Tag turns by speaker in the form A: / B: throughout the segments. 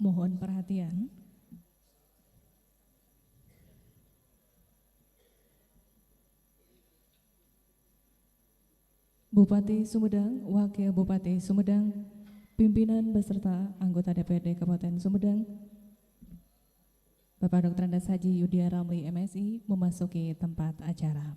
A: Mohon perhatian. Bupati Sumedang, Wakil Bupati Sumedang, pimpinan beserta anggota DPRD Kabupaten Sumedang, Bapak Dr. Andes Haji Yudhya Ramli MSI memasuki tempat acara.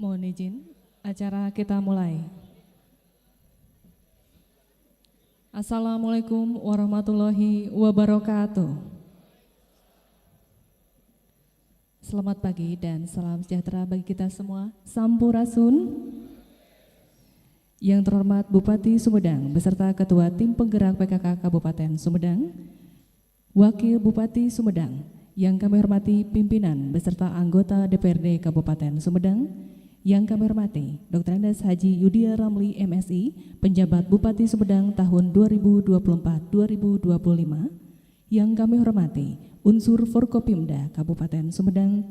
A: Mohon izin, acara kita mulai. Assalamualaikum warahmatullahi wabarakatuh. Selamat pagi dan salam sejahtera bagi kita semua. Sampurasun. Yang terhormat Bupati Sumedang beserta Ketua Tim Penggerak PKK Kabupaten Sumedang, Wakil Bupati Sumedang, yang kami hormati pimpinan beserta anggota DPRD Kabupaten Sumedang, yang kami hormati Dr. Andes Haji Yudhya Ramli MSI, penjabat Bupati Sumedang tahun 2024-2025, yang kami hormati unsur Forkopimda Kabupaten Sumedang,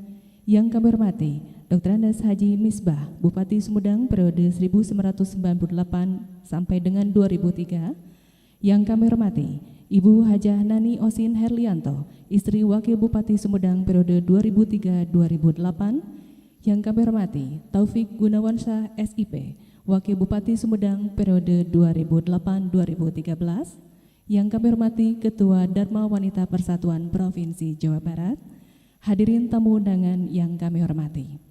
A: yang kami hormati Dr. Andes Haji Misbah, Bupati Sumedang periode 1998 sampai dengan 2003, yang kami hormati Ibu Hajah Nani Osin Herlianto, istri Wakil Bupati Sumedang periode 2003-2008, yang kami hormati Taufik Gunawansyah SIP, Wakil Bupati Sumedang periode 2008-2013, yang kami hormati Ketua Dharma Wanita Persatuan Provinsi Jawa Barat, hadirin tamu undangan yang kami hormati.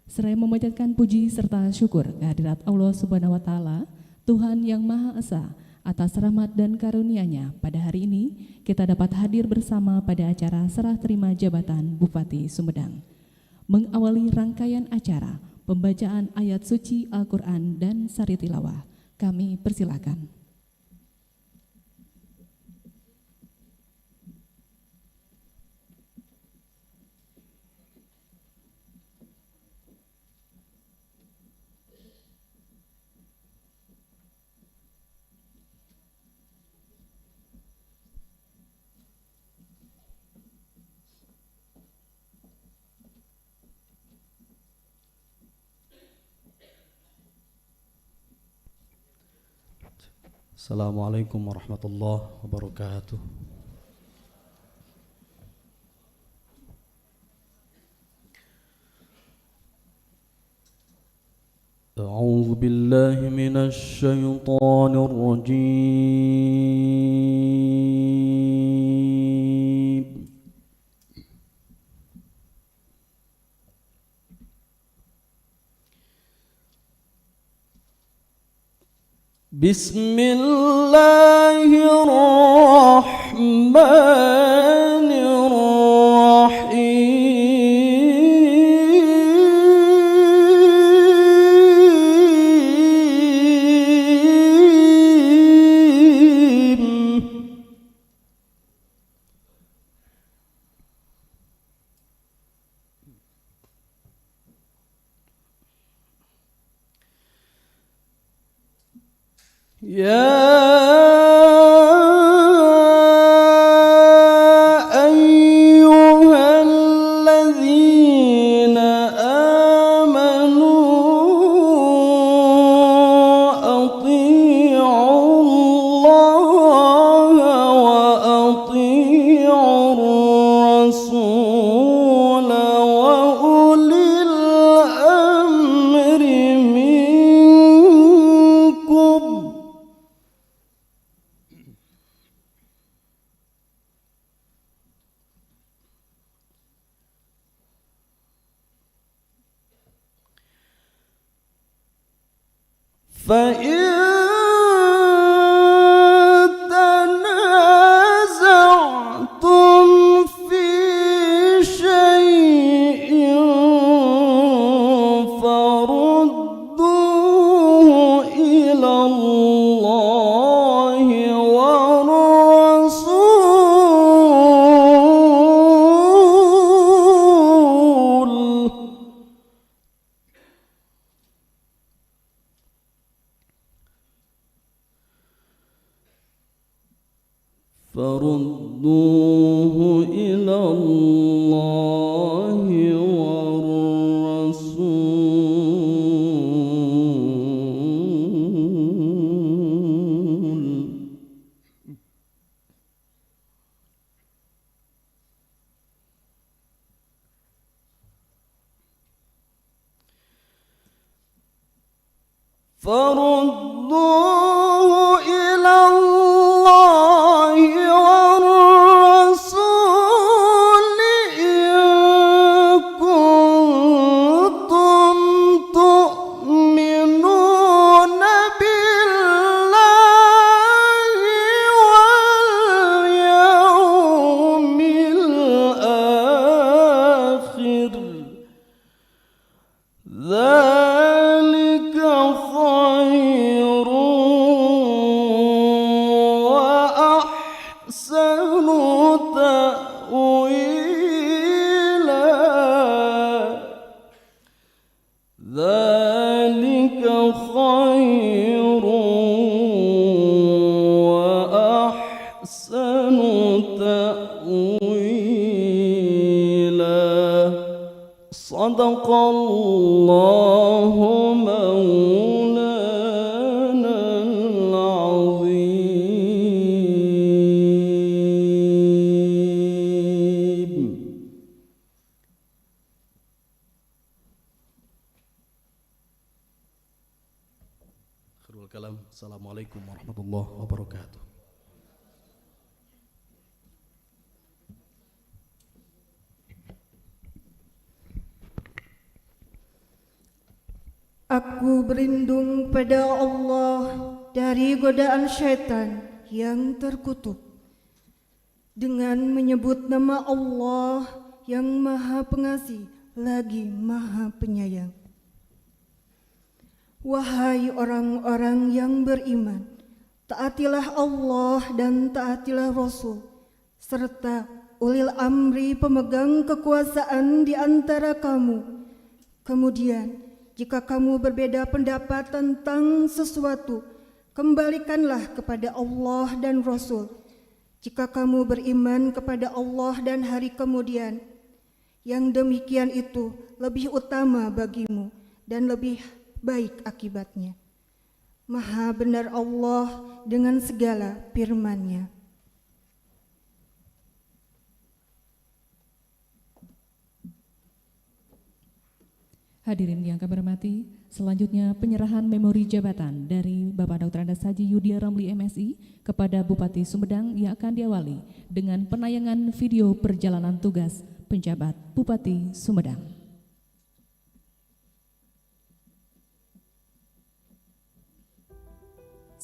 A: Seraya memanjatkan puji serta syukur kehadirat Allah Subhanahu wa Ta'ala, Tuhan yang Maha Esa, atas rahmat dan karunia-Nya pada hari ini kita dapat hadir bersama pada acara serah terima jabatan Bupati Sumedang. Mengawali rangkaian acara pembacaan ayat suci Al-Quran dan sari tilawah, Kami persilakan.
B: Assalamualaikum warahmatullahi wabarakatuh. A'udzu billahi minasy syaithanir rajim. Bismillahirrahmanirrahim. فإن تنازعتم في شيء فردوه إلى الله والرسول فردوه إلى الله والرسول فردوه إلى الله والرسول إن كنتم تؤمنون بالله واليوم الآخر ذلك خير وأحسن تأويلا ذلك خير وأحسن تأويلا صدق الله مولانا العظيم. Akhirul kalam. Assalamualaikum warahmatullahi wabarakatuh.
C: Aku berlindung pada Allah dari godaan syaitan yang terkutuk dengan menyebut nama Allah yang Maha Pengasih lagi Maha Penyayang. Wahai orang-orang yang beriman, taatilah Allah dan taatilah Rasul, serta ulil amri pemegang kekuasaan di antara kamu. Kemudian, jika kamu berbeda pendapat tentang sesuatu, kembalikanlah kepada Allah dan Rasul. Jika kamu beriman kepada Allah dan hari kemudian, yang demikian itu lebih utama bagimu dan lebih baik akibatnya. Maha benar Allah dengan segala firman-Nya.
A: Hadirin yang kami hormati, selanjutnya penyerahan memori jabatan dari Bapak Dr. Andes Haji Yudya Ramli MSI kepada Bupati Sumedang yang akan diawali dengan penayangan video perjalanan tugas penjabat Bupati Sumedang.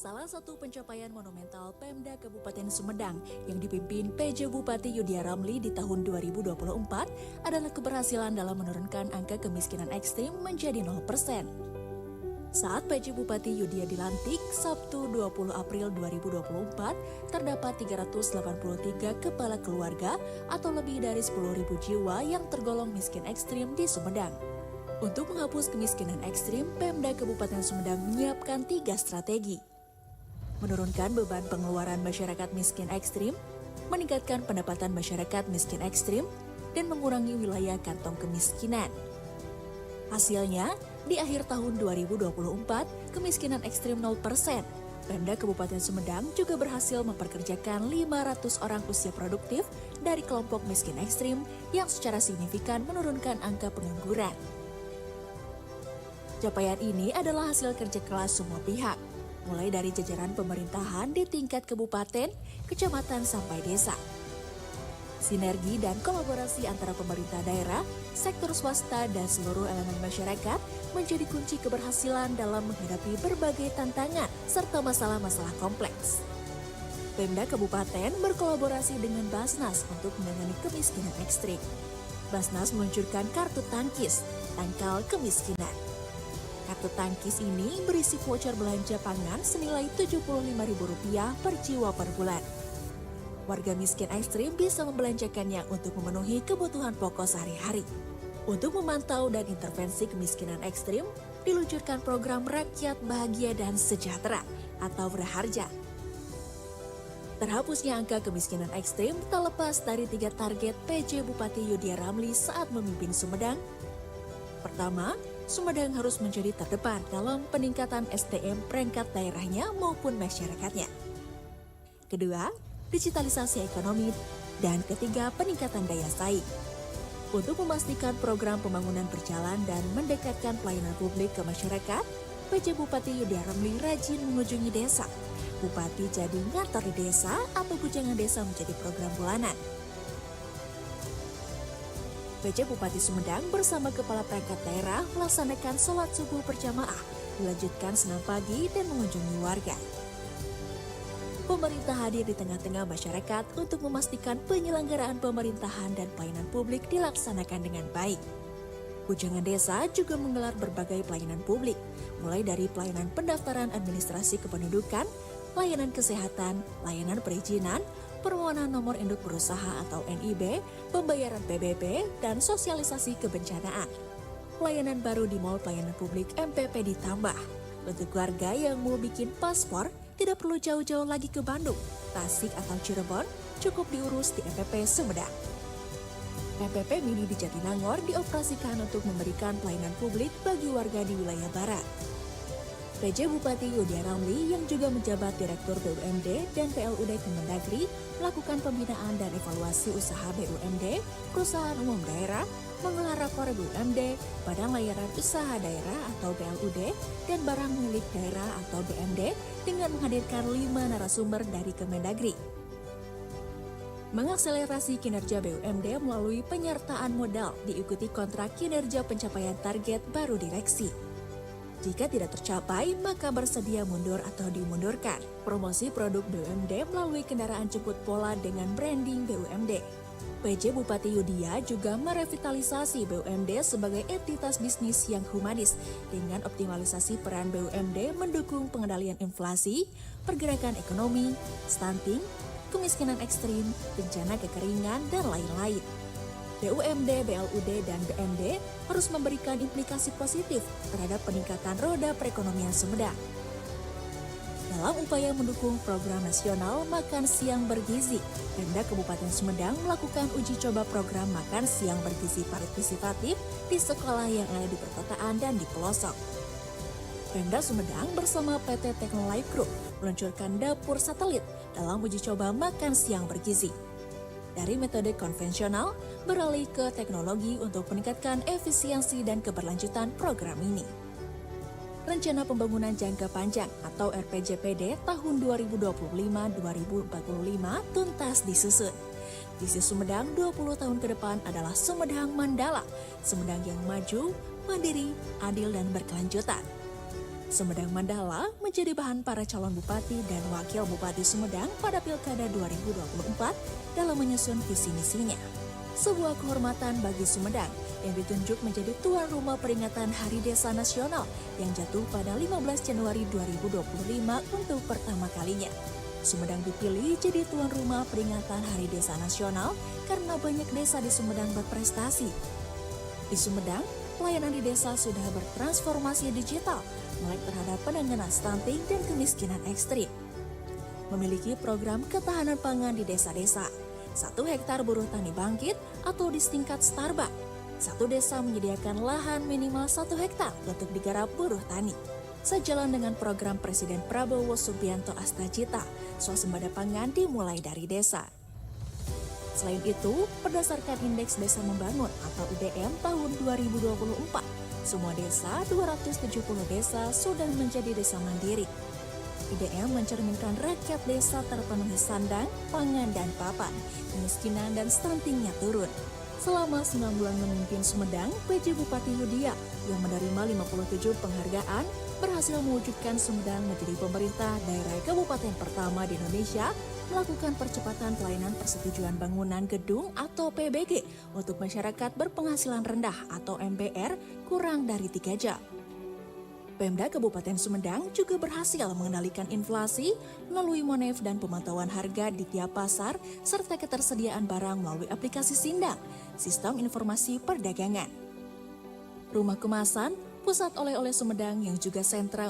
D: Salah satu pencapaian monumental Pemda Kabupaten Sumedang yang dipimpin PJ Bupati Yudya Ramli di tahun 2024 adalah keberhasilan dalam menurunkan angka kemiskinan ekstrim menjadi 0%. Saat PJ Bupati Yudya dilantik, Sabtu 20 April 2024, terdapat 383 kepala keluarga atau lebih dari 10.000 jiwa yang tergolong miskin ekstrim di Sumedang. Untuk menghapus kemiskinan ekstrim, Pemda Kabupaten Sumedang menyiapkan 3 strategi. Menurunkan beban pengeluaran masyarakat miskin ekstrim, meningkatkan pendapatan masyarakat miskin ekstrim, dan mengurangi wilayah kantong kemiskinan. Hasilnya, di akhir tahun 2024, kemiskinan ekstrim 0%. Pemda Kabupaten Sumedang juga berhasil memperkerjakan 500 orang usia produktif dari kelompok miskin ekstrim yang secara signifikan menurunkan angka pengangguran. Capaian ini adalah hasil kerja keras semua pihak, mulai dari jajaran pemerintahan di tingkat kabupaten, kecamatan sampai desa. Sinergi dan kolaborasi antara pemerintah daerah, sektor swasta, dan seluruh elemen masyarakat menjadi kunci keberhasilan dalam menghadapi berbagai tantangan serta masalah-masalah kompleks. Pemda Kabupaten berkolaborasi dengan Basnas untuk menangani kemiskinan ekstrim. Basnas meluncurkan kartu tangkis, tangkal kemiskinan. Kartu tangkis ini berisi voucher belanja pangan senilai Rp75.000 per jiwa per bulan. Warga miskin ekstrim bisa membelanjakannya untuk memenuhi kebutuhan pokok sehari-hari. Untuk memantau dan intervensi kemiskinan ekstrim, diluncurkan program Rakyat Bahagia dan Sejahtera atau Praharja. Terhapusnya angka kemiskinan ekstrim tak lepas dari 3 target PJ Bupati Yudya Ramli saat memimpin Sumedang. Pertama, Sumedang harus menjadi terdepan dalam peningkatan SDM perangkat daerahnya maupun masyarakatnya. Kedua, digitalisasi ekonomi. Dan ketiga, peningkatan daya saing. Untuk memastikan program pembangunan berjalan dan mendekatkan pelayanan publik ke masyarakat, PJ Bupati Yudya Ramli rajin mengunjungi desa. Bupati jadi ngantor di desa atau bujangan desa menjadi program bulanan. PJ Bupati Sumedang bersama kepala perangkat daerah melaksanakan sholat subuh berjamaah, dilanjutkan senam pagi dan mengunjungi warga. Pemerintah hadir di tengah-tengah masyarakat untuk memastikan penyelenggaraan pemerintahan dan pelayanan publik dilaksanakan dengan baik. Bujangan desa juga menggelar berbagai pelayanan publik, mulai dari pelayanan pendaftaran administrasi kependudukan, layanan kesehatan, layanan perizinan, permohonan nomor induk berusaha atau NIB, pembayaran PBB, dan sosialisasi kebencanaan. Pelayanan baru di Mall Pelayanan Publik MPP ditambah. Untuk warga yang mau bikin paspor, tidak perlu jauh-jauh lagi ke Bandung, Tasik atau Cirebon, cukup diurus di MPP Sumedang. MPP Mini di Jatinangor dioperasikan untuk memberikan pelayanan publik bagi warga di wilayah barat. PJ Bupati Yudya Ramli yang juga menjabat Direktur BUMD dan PLUD Kemendagri melakukan pembinaan dan evaluasi usaha BUMD, perusahaan umum daerah, menggelar rapor BUMD, Badan Layanan Usaha Daerah atau BLUD, dan barang milik daerah atau BMD dengan menghadirkan 5 narasumber dari Kemendagri. Mengakselerasi kinerja BUMD melalui penyertaan modal diikuti kontrak kinerja pencapaian target baru direksi. Jika tidak tercapai, maka bersedia mundur atau dimundurkan. Promosi produk BUMD melalui kendaraan jemput bola dengan branding BUMD. PJ Bupati Yudia juga merevitalisasi BUMD sebagai entitas bisnis yang humanis dengan optimalisasi peran BUMD mendukung pengendalian inflasi, pergerakan ekonomi, stunting, kemiskinan ekstrim, bencana kekeringan, dan lain-lain. BUMD, BLUD, dan BMD harus memberikan implikasi positif terhadap peningkatan roda perekonomian Sumedang. Dalam upaya mendukung program nasional Makan Siang Bergizi, Pemda Kabupaten Sumedang melakukan uji coba program Makan Siang Bergizi partisipatif di sekolah yang ada di perkotaan dan di pelosok. Pemda Sumedang bersama PT Teknolife Group meluncurkan dapur satelit dalam uji coba Makan Siang Bergizi. Dari metode konvensional beralih ke teknologi untuk meningkatkan efisiensi dan keberlanjutan program ini. Rencana Pembangunan Jangka Panjang atau RPJPD tahun 2025-2045 tuntas disusun. Visi Sumedang 20 tahun ke depan adalah Sumedang Mandala, Sumedang yang maju, mandiri, adil, dan berkelanjutan. Sumedang Mandala menjadi bahan para calon bupati dan wakil bupati Sumedang pada Pilkada 2024 dalam menyusun visi misinya. Sebuah kehormatan bagi Sumedang yang ditunjuk menjadi tuan rumah peringatan Hari Desa Nasional yang jatuh pada 15 Januari 2025 untuk pertama kalinya. Sumedang dipilih jadi tuan rumah peringatan Hari Desa Nasional karena banyak desa di Sumedang berprestasi. Di Sumedang, pelayanan di desa sudah bertransformasi digital, mulai terhadap penanganan stunting dan kemiskinan ekstrim. Memiliki program ketahanan pangan di desa-desa. 1 hektar buruh tani bangkit atau disingkat Starbak. 1 desa menyediakan lahan minimal 1 hektar untuk digarap buruh tani. Sejalan dengan program Presiden Prabowo Subianto Astacita, swasembada pangan dimulai dari desa. Selain itu, berdasarkan Indeks Desa Membangun atau IDM tahun 2024, semua desa, 270 desa sudah menjadi desa mandiri. IDM mencerminkan rakyat desa terpenuhi sandang, pangan, dan papan, kemiskinan dan stuntingnya turun. Selama 9 bulan memimpin Sumedang, PJ Bupati Yudia yang menerima 57 penghargaan berhasil mewujudkan Sumedang menjadi pemerintah daerah kabupaten pertama di Indonesia melakukan percepatan pelayanan persetujuan bangunan gedung atau PBG untuk masyarakat berpenghasilan rendah atau MBR kurang dari 3 jam. Pemda Kabupaten Sumedang juga berhasil mengendalikan inflasi melalui Monef dan pemantauan harga di tiap pasar serta ketersediaan barang melalui aplikasi Sindang, Sistem Informasi Perdagangan. Rumah Kemasan, pusat oleh-oleh Sumedang yang juga sentra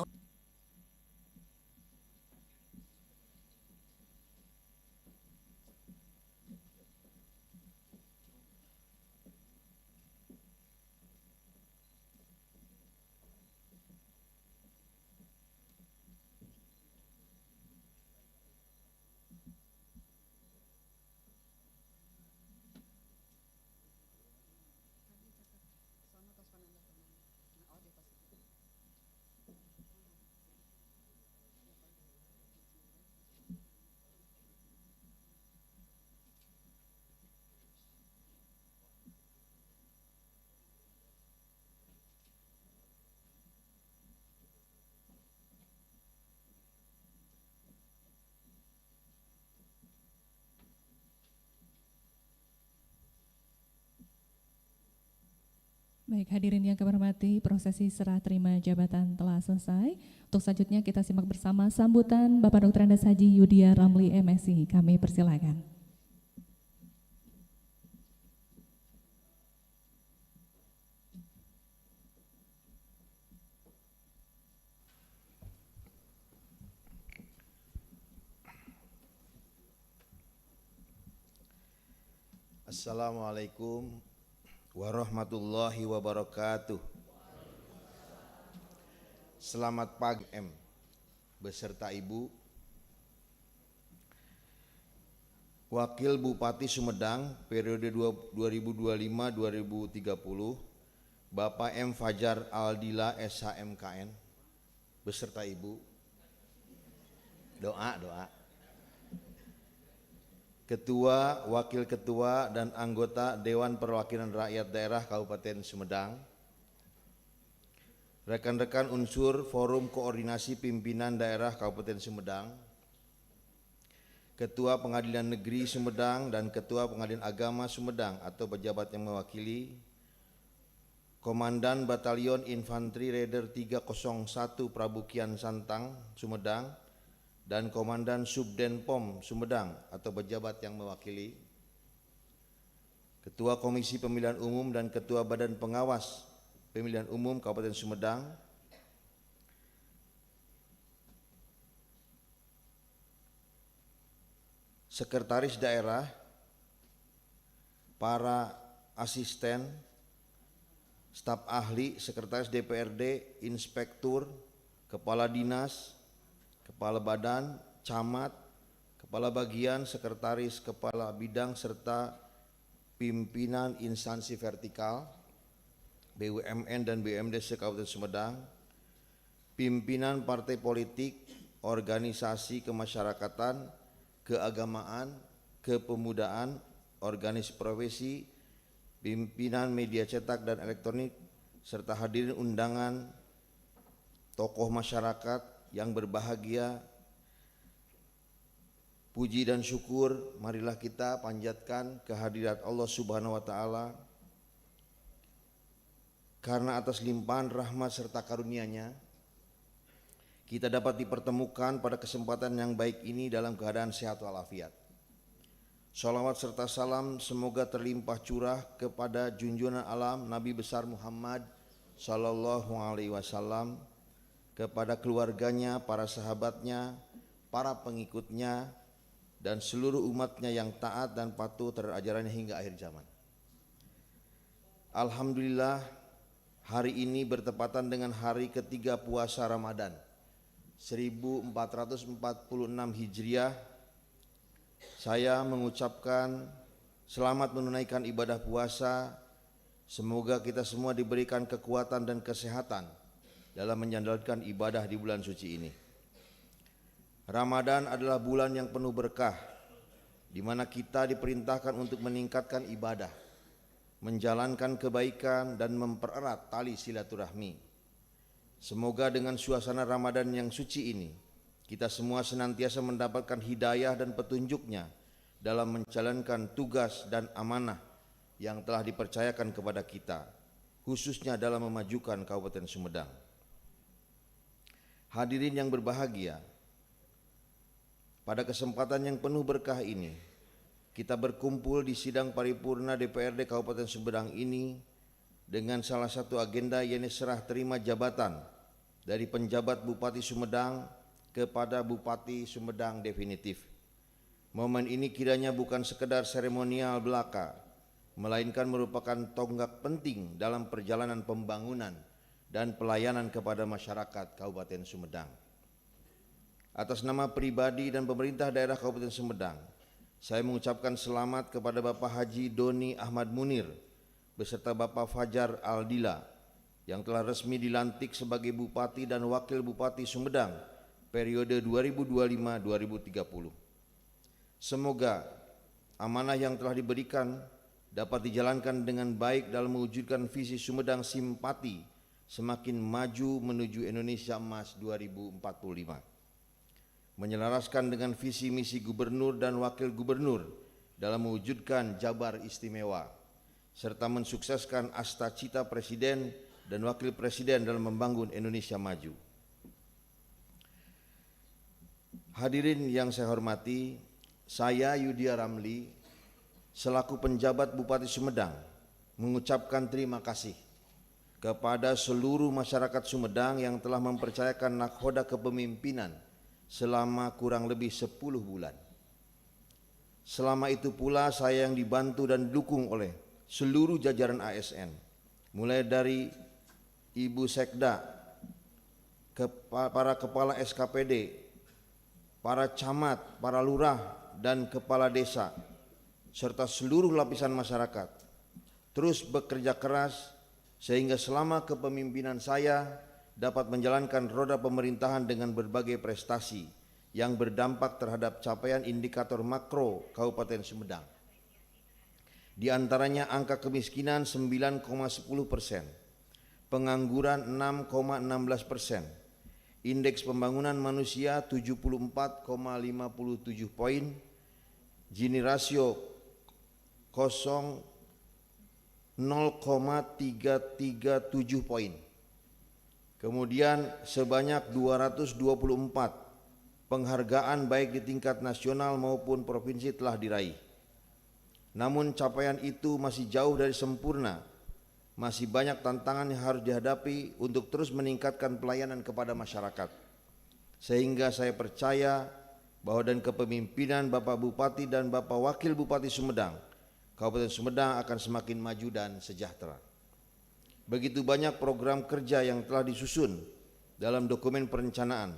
A: Baik, hadirin yang kami hormati, prosesi serah terima jabatan telah selesai. Untuk selanjutnya kita simak bersama sambutan Bapak Dr. Andes Haji Yudia Ramli MSI. Kami persilakan.
E: Assalamualaikum warahmatullahi wabarakatuh. Selamat pagi M beserta Ibu, Wakil Bupati Sumedang periode 2025-2030, Bapak M Fajar Aldila SHMKN beserta Ibu. Doa. Ketua, Wakil Ketua, dan anggota Dewan Perwakilan Rakyat Daerah Kabupaten Sumedang, rekan-rekan unsur Forum Koordinasi Pimpinan Daerah Kabupaten Sumedang, Ketua Pengadilan Negeri Sumedang dan Ketua Pengadilan Agama Sumedang atau pejabat yang mewakili, Komandan Batalion Infanteri Raider 301 Prabukian Santang Sumedang dan Komandan Subdenpom Sumedang atau pejabat yang mewakili, Ketua Komisi Pemilihan Umum dan Ketua Badan Pengawas Pemilihan Umum Kabupaten Sumedang, Sekretaris Daerah, para asisten, staf ahli, sekretaris DPRD, inspektur, kepala dinas, kepala badan, camat, kepala bagian, sekretaris, kepala bidang, serta pimpinan instansi vertikal, BUMN dan BUMDes Kabupaten Sumedang, pimpinan partai politik, organisasi kemasyarakatan, keagamaan, kepemudaan, organisasi profesi, pimpinan media cetak dan elektronik, serta hadirin undangan, tokoh masyarakat yang berbahagia. Puji dan syukur marilah kita panjatkan kehadirat Allah Subhanahu wa taala, karena atas limpahan rahmat serta karunia-Nya kita dapat dipertemukan pada kesempatan yang baik ini dalam keadaan sehat walafiat. Shalawat serta salam semoga terlimpah curah kepada junjungan alam Nabi besar Muhammad Sallallahu Alaihi Wasallam, kepada keluarganya, para sahabatnya, para pengikutnya, dan seluruh umatnya yang taat dan patuh terhadap ajarannya hingga akhir zaman. Alhamdulillah, hari ini bertepatan dengan hari ketiga puasa Ramadan 1446 Hijriah. Saya mengucapkan selamat menunaikan ibadah puasa. Semoga kita semua diberikan kekuatan dan kesehatan dalam menjalankan ibadah di bulan suci ini. Ramadan adalah bulan yang penuh berkah, di mana kita diperintahkan untuk meningkatkan ibadah, menjalankan kebaikan dan mempererat tali silaturahmi. Semoga dengan suasana Ramadan yang suci ini, kita semua senantiasa mendapatkan hidayah dan petunjuknya dalam menjalankan tugas dan amanah yang telah dipercayakan kepada kita, khususnya dalam memajukan Kabupaten Sumedang. Hadirin yang berbahagia, pada kesempatan yang penuh berkah ini, kita berkumpul di sidang paripurna DPRD Kabupaten Sumedang ini dengan salah satu agenda, yaitu serah terima jabatan dari penjabat Bupati Sumedang kepada Bupati Sumedang definitif. Momen ini kiranya bukan sekedar seremonial belaka, melainkan merupakan tonggak penting dalam perjalanan pembangunan dan pelayanan kepada masyarakat Kabupaten Sumedang. Atas nama pribadi dan pemerintah daerah Kabupaten Sumedang, saya mengucapkan selamat kepada Bapak Haji Doni Ahmad Munir beserta Bapak Fajar Aldila yang telah resmi dilantik sebagai Bupati dan Wakil Bupati Sumedang periode 2025-2030. Semoga amanah yang telah diberikan dapat dijalankan dengan baik dalam mewujudkan visi Sumedang Simpati semakin maju menuju Indonesia Emas 2045. Menyelaraskan dengan visi misi Gubernur dan Wakil Gubernur dalam mewujudkan Jabar Istimewa, serta mensukseskan asta-cita Presiden dan Wakil Presiden dalam membangun Indonesia maju. Hadirin yang saya hormati, saya Yudhya Ramli selaku penjabat Bupati Sumedang mengucapkan terima kasih kepada seluruh masyarakat Sumedang yang telah mempercayakan nakhoda kepemimpinan selama kurang lebih 10 bulan. Selama itu pula saya yang dibantu dan didukung oleh seluruh jajaran ASN, mulai dari Ibu Sekda, para kepala SKPD, para camat, para lurah dan kepala desa, serta seluruh lapisan masyarakat terus bekerja keras sehingga selama kepemimpinan saya dapat menjalankan roda pemerintahan dengan berbagai prestasi yang berdampak terhadap capaian indikator makro Kabupaten Sumedang. Di antaranya angka kemiskinan 9,10%, pengangguran 6,16%, indeks pembangunan manusia 74,57 poin, Gini rasio 0,337 poin. Kemudian sebanyak 224 penghargaan baik di tingkat nasional maupun provinsi telah diraih. Namun capaian itu masih jauh dari sempurna. Masih banyak tantangan yang harus dihadapi untuk terus meningkatkan pelayanan kepada masyarakat. Sehingga saya percaya bahwa dan kepemimpinan Bapak Bupati dan Bapak Wakil Bupati Sumedang, Kabupaten Sumedang akan semakin maju dan sejahtera. Begitu banyak program kerja yang telah disusun dalam dokumen perencanaan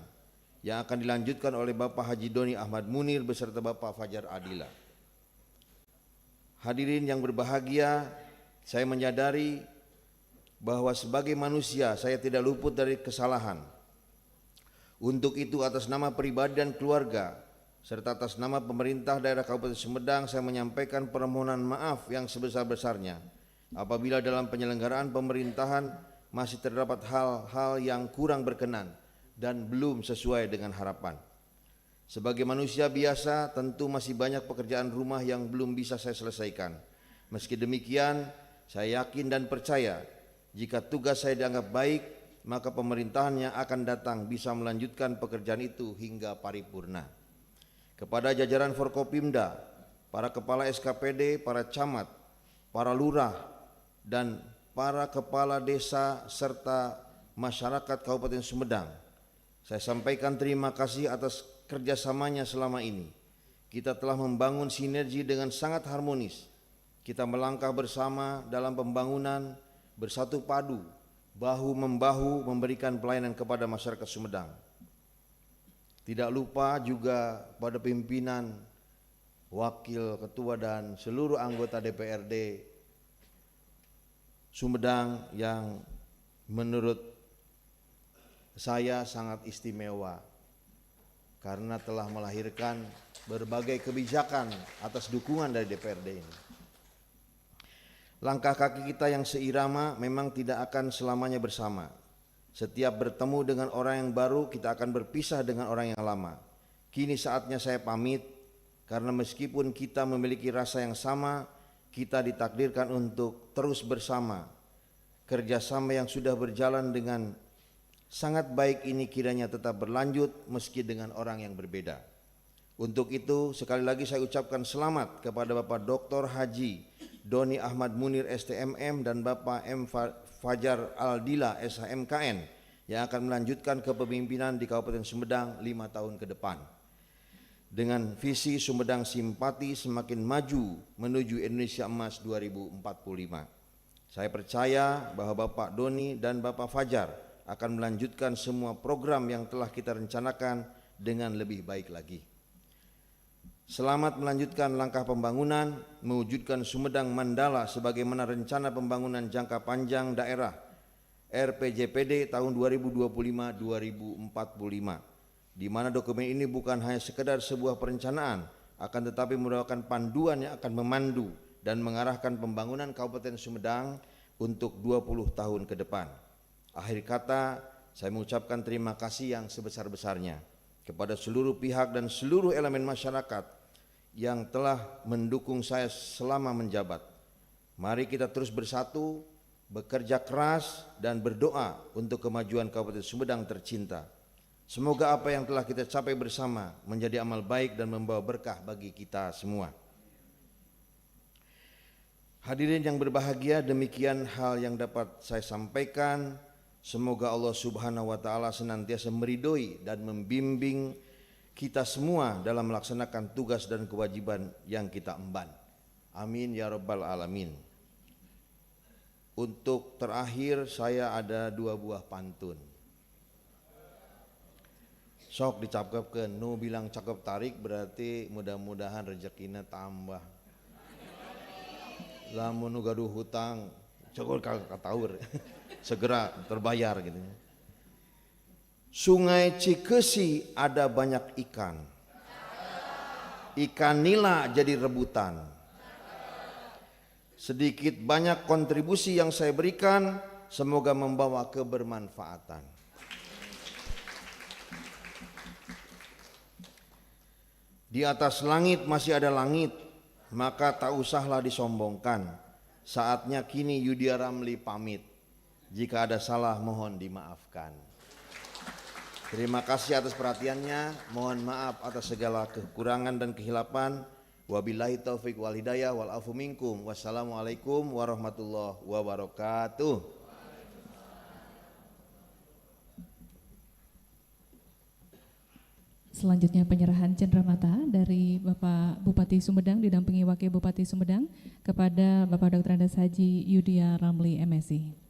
E: yang akan dilanjutkan oleh Bapak Haji Doni Ahmad Munir beserta Bapak Fajar Adila. Hadirin yang berbahagia, saya menyadari bahwa sebagai manusia saya tidak luput dari kesalahan. Untuk itu atas nama pribadi dan keluarga serta atas nama pemerintah daerah Kabupaten Sumedang saya menyampaikan permohonan maaf yang sebesar-besarnya apabila dalam penyelenggaraan pemerintahan masih terdapat hal-hal yang kurang berkenan dan belum sesuai dengan harapan. Sebagai manusia biasa tentu masih banyak pekerjaan rumah yang belum bisa saya selesaikan. Meski demikian saya yakin dan percaya jika tugas saya dianggap baik maka pemerintahan yang akan datang bisa melanjutkan pekerjaan itu hingga paripurna. Kepada jajaran Forkopimda, para kepala SKPD, para camat, para lurah dan para kepala desa serta masyarakat Kabupaten Sumedang, saya sampaikan terima kasih atas kerjasamanya selama ini. Kita telah membangun sinergi dengan sangat harmonis. Kita melangkah bersama dalam pembangunan, bersatu padu, bahu-membahu memberikan pelayanan kepada masyarakat Sumedang. Tidak lupa juga pada pimpinan, wakil ketua dan seluruh anggota DPRD Sumedang yang menurut saya sangat istimewa karena telah melahirkan berbagai kebijakan atas dukungan dari DPRD ini. Langkah kaki kita yang seirama memang tidak akan selamanya bersama. Setiap bertemu dengan orang yang baru kita akan berpisah dengan orang yang lama. Kini saatnya saya pamit karena meskipun kita memiliki rasa yang sama, kita ditakdirkan untuk terus bersama. Kerjasama yang sudah berjalan dengan sangat baik ini kiranya tetap berlanjut meski dengan orang yang berbeda. Untuk itu sekali lagi saya ucapkan selamat kepada Bapak Dr. Haji Doni Ahmad Munir STMM dan Bapak M. Fajar Aldila SHMKN yang akan melanjutkan kepemimpinan di Kabupaten Sumedang 5 tahun ke depan. Dengan visi Sumedang Simpati semakin maju menuju Indonesia Emas 2045. Saya percaya bahwa Bapak Doni dan Bapak Fajar akan melanjutkan semua program yang telah kita rencanakan dengan lebih baik lagi. Selamat melanjutkan langkah pembangunan, mewujudkan Sumedang Mandala sebagaimana rencana pembangunan jangka panjang daerah RPJPD tahun 2025-2045. Di mana dokumen ini bukan hanya sekedar sebuah perencanaan, akan tetapi merupakan panduan yang akan memandu dan mengarahkan pembangunan Kabupaten Sumedang untuk 20 tahun ke depan. Akhir kata, saya mengucapkan terima kasih yang sebesar-besarnya kepada seluruh pihak dan seluruh elemen masyarakat yang telah mendukung saya selama menjabat. Mari kita terus bersatu, bekerja keras dan berdoa untuk kemajuan Kabupaten Sumedang tercinta. Semoga apa yang telah kita capai bersama menjadi amal baik dan membawa berkah bagi kita semua. Hadirin yang berbahagia, demikian hal yang dapat saya sampaikan. Semoga Allah Subhanahu wa taala senantiasa meridhoi dan membimbing kita semua dalam melaksanakan tugas dan kewajiban yang kita emban. Amin ya rabbal alamin. Untuk terakhir saya ada 2 buah pantun. Sok dicakepkeun, nu bilang cakep tarik berarti mudah-mudahan rezekinya tambah. Lamun nu gaduh hutang, cokol kataur, segera terbayar gitu. Sungai Cikesi ada banyak ikan. Ikan nila jadi rebutan. Sedikit banyak kontribusi yang saya berikan, semoga membawa kebermanfaatan. Di atas langit masih ada langit, maka tak usahlah disombongkan. Saatnya kini Yudhya Ramli pamit. Jika ada salah mohon dimaafkan. Terima kasih atas perhatiannya. Mohon maaf atas segala kekurangan dan kehilapan. Wabillahi taufik wal hidayah wal afu minkum. Wassalamualaikum warahmatullahi wabarakatuh.
A: Selanjutnya penyerahan cenderamata dari Bapak Bupati Sumedang didampingi Wakil Bupati Sumedang kepada Bapak Dr. Andes Haji Yudhya Ramli MSI.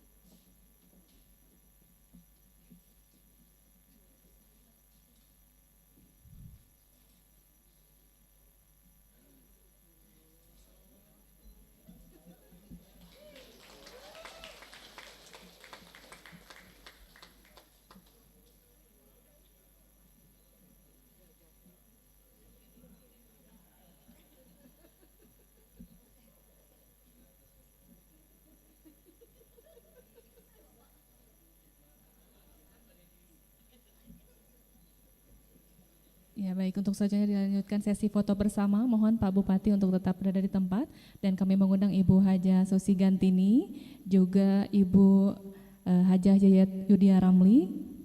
A: Ya baik, untuk selanjutnya dilanjutkan sesi foto bersama. Mohon Pak Bupati untuk tetap berada di tempat dan kami mengundang Ibu Hajah Susi Gantini, juga Ibu Hajah Yayat Yudhya Ramli.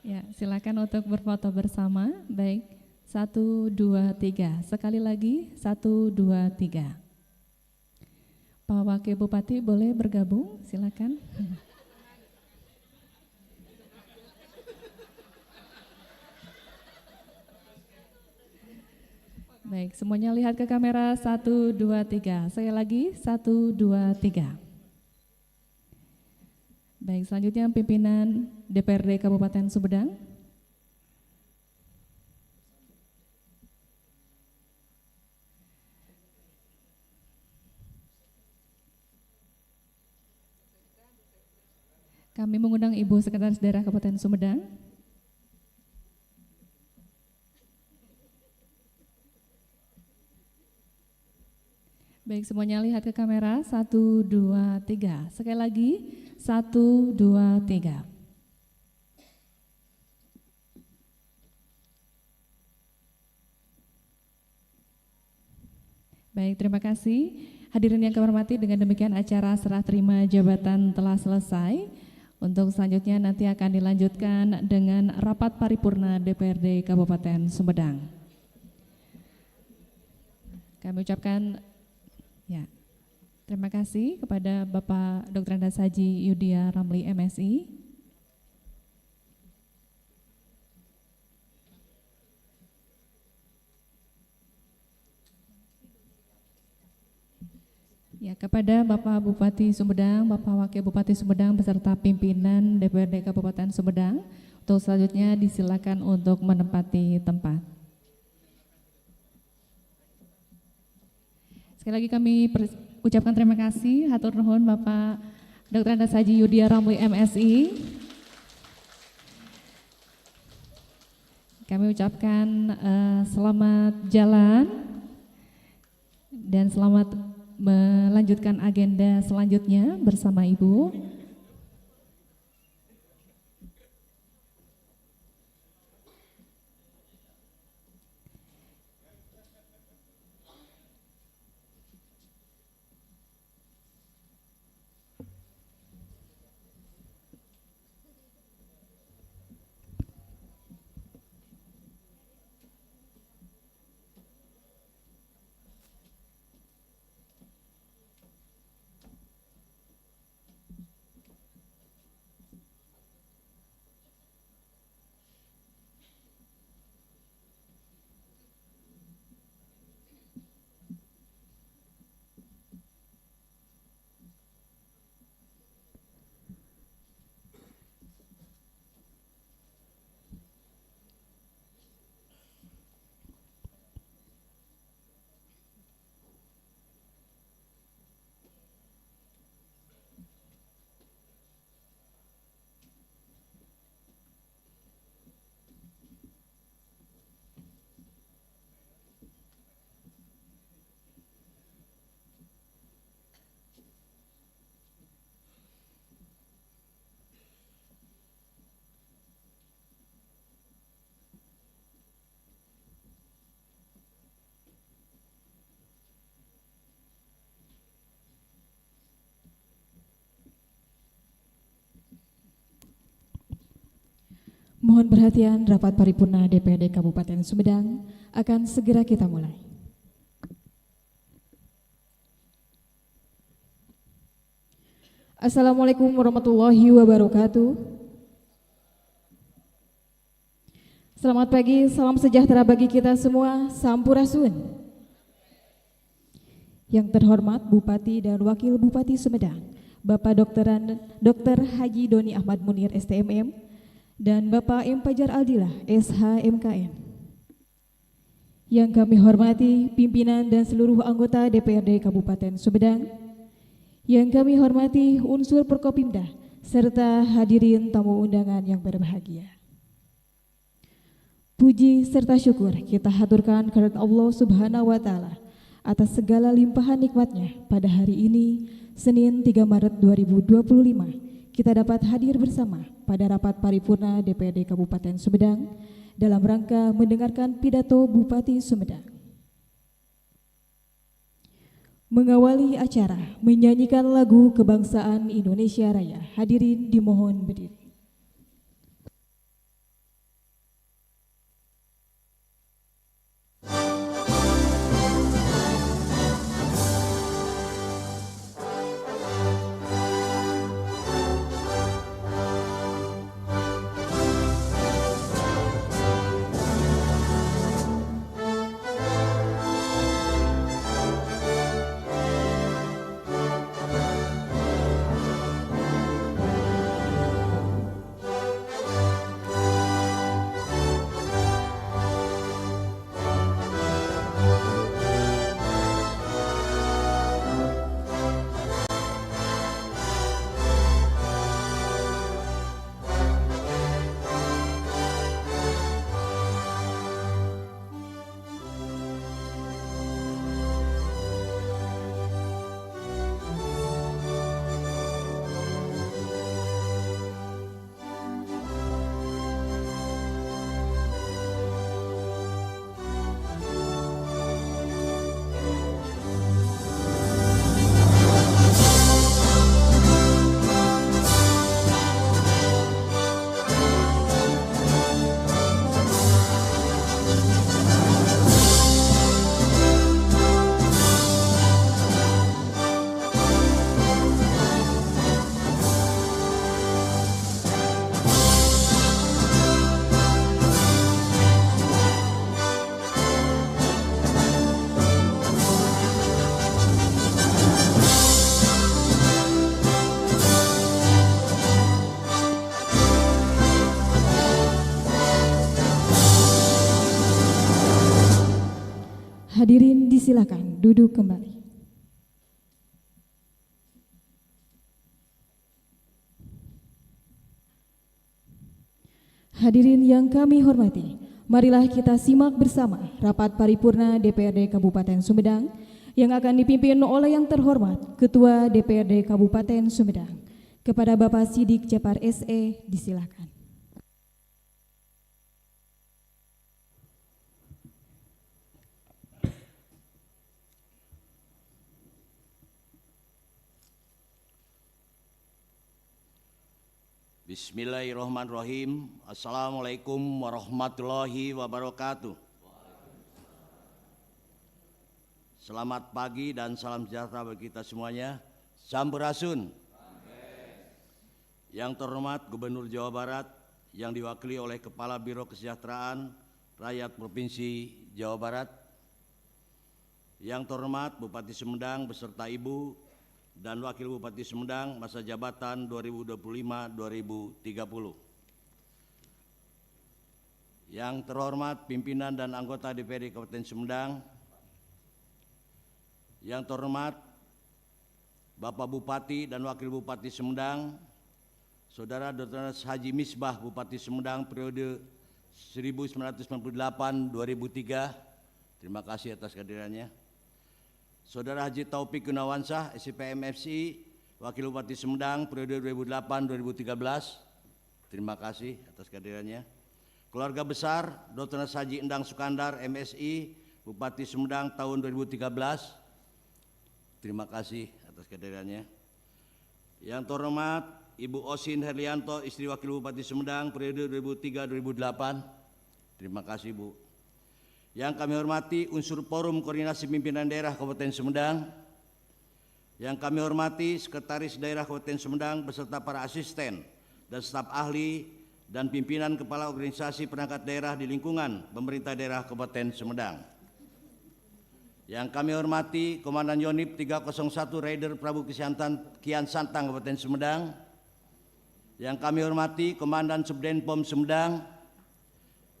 A: Ya, silakan untuk berfoto bersama. Baik, 1, 2, 3. Sekali lagi, 1, 2, 3. Pak Wakil Bupati boleh bergabung, silakan. Baik, semuanya lihat ke kamera, 1, 2, 3. Sekali lagi, 1, 2, 3. Baik, selanjutnya pimpinan DPRD Kabupaten Sumedang. Kami mengundang Ibu Sekretaris Daerah Kabupaten Sumedang. Baik, semuanya lihat ke kamera, 1, 2, 3. Sekali lagi, 1, 2, 3. Baik, terima kasih. Hadirin yang kami hormati, dengan demikian acara serah terima jabatan telah selesai. Untuk selanjutnya nanti akan dilanjutkan dengan rapat paripurna DPRD Kabupaten Sumedang. Kami ucapkan ya, terima kasih kepada Bapak Dr. Andes Haji Yudhya Ramli MSI. Ya, kepada Bapak Bupati Sumedang, Bapak Wakil Bupati Sumedang beserta pimpinan DPRD Kabupaten Sumedang, untuk selanjutnya disilakan untuk menempati tempat. Sekali lagi kami ucapkan terima kasih, hatur nuhun Bapak Dr. Andes Haji Yudhya Ramli MSI. Kami ucapkan selamat jalan dan selamat melanjutkan agenda selanjutnya bersama Ibu. Mohon perhatian, rapat paripurna DPRD Kabupaten Sumedang akan segera kita mulai. Assalamualaikum warahmatullahi wabarakatuh. Selamat pagi, salam sejahtera bagi kita semua, Sampurasun. Yang terhormat Bupati dan Wakil Bupati Sumedang, Bapak Dr. Haji Doni Ahmad Munir STMM, dan Bapak M. Fajar Aldillah SHMKN. Yang kami hormati pimpinan dan seluruh anggota DPRD Kabupaten Sumedang, yang kami hormati unsur Prokopimda, serta hadirin tamu undangan yang berbahagia. Puji serta syukur kita haturkan kepada Allah Subhanahu wa Ta'ala atas segala limpahan nikmatnya pada hari ini, Senin 3 Maret 2025, kita dapat hadir bersama pada rapat paripurna DPRD Kabupaten Sumedang dalam rangka mendengarkan pidato Bupati Sumedang. Mengawali acara, menyanyikan lagu kebangsaan Indonesia Raya. Hadirin dimohon berdiri. Hadirin disilakan duduk kembali. Hadirin yang kami hormati, marilah kita simak bersama rapat paripurna DPRD Kabupaten Sumedang yang akan dipimpin oleh yang terhormat Ketua DPRD Kabupaten Sumedang. Kepada Bapak Sidik Cepar SE, disilakan.
F: Bismillahirrahmanirrahim. Assalamualaikum warahmatullahi wabarakatuh. Selamat pagi dan salam sejahtera bagi kita semuanya. Sampurasun. Yang terhormat Gubernur Jawa Barat yang diwakili oleh Kepala Biro Kesejahteraan Rakyat Provinsi Jawa Barat. Yang terhormat Bupati Sumedang beserta Ibu dan Wakil Bupati Sumedang masa jabatan 2025-2030. Yang terhormat pimpinan dan anggota DPRD Kabupaten Sumedang. Yang terhormat Bapak Bupati dan Wakil Bupati Sumedang, Saudara Dr. Haji Misbah Bupati Sumedang periode 1998-2003. Terima kasih atas kehadirannya. Saudara Haji Taufik Gunawansah, SPM FCI, Wakil Bupati Sumedang periode 2008-2013. Terima kasih atas kehadirannya. Keluarga besar Dr. Haji Endang Sukandar, MSI, Bupati Sumedang tahun 2013. Terima kasih atas kehadirannya. Yang terhormat Ibu Osin Herlianto, istri Wakil Bupati Sumedang periode 2003-2008. Terima kasih Bu. Yang kami hormati unsur Forum Koordinasi Pimpinan Daerah Kabupaten Sumedang. Yang kami hormati Sekretaris Daerah Kabupaten Sumedang beserta para asisten dan staf ahli dan pimpinan kepala organisasi perangkat daerah di lingkungan pemerintah daerah Kabupaten Sumedang. Yang kami hormati Komandan Yonif 301 Raider Prabu Kian Santang Kabupaten Sumedang. Yang kami hormati Komandan Subdenpom Sumedang.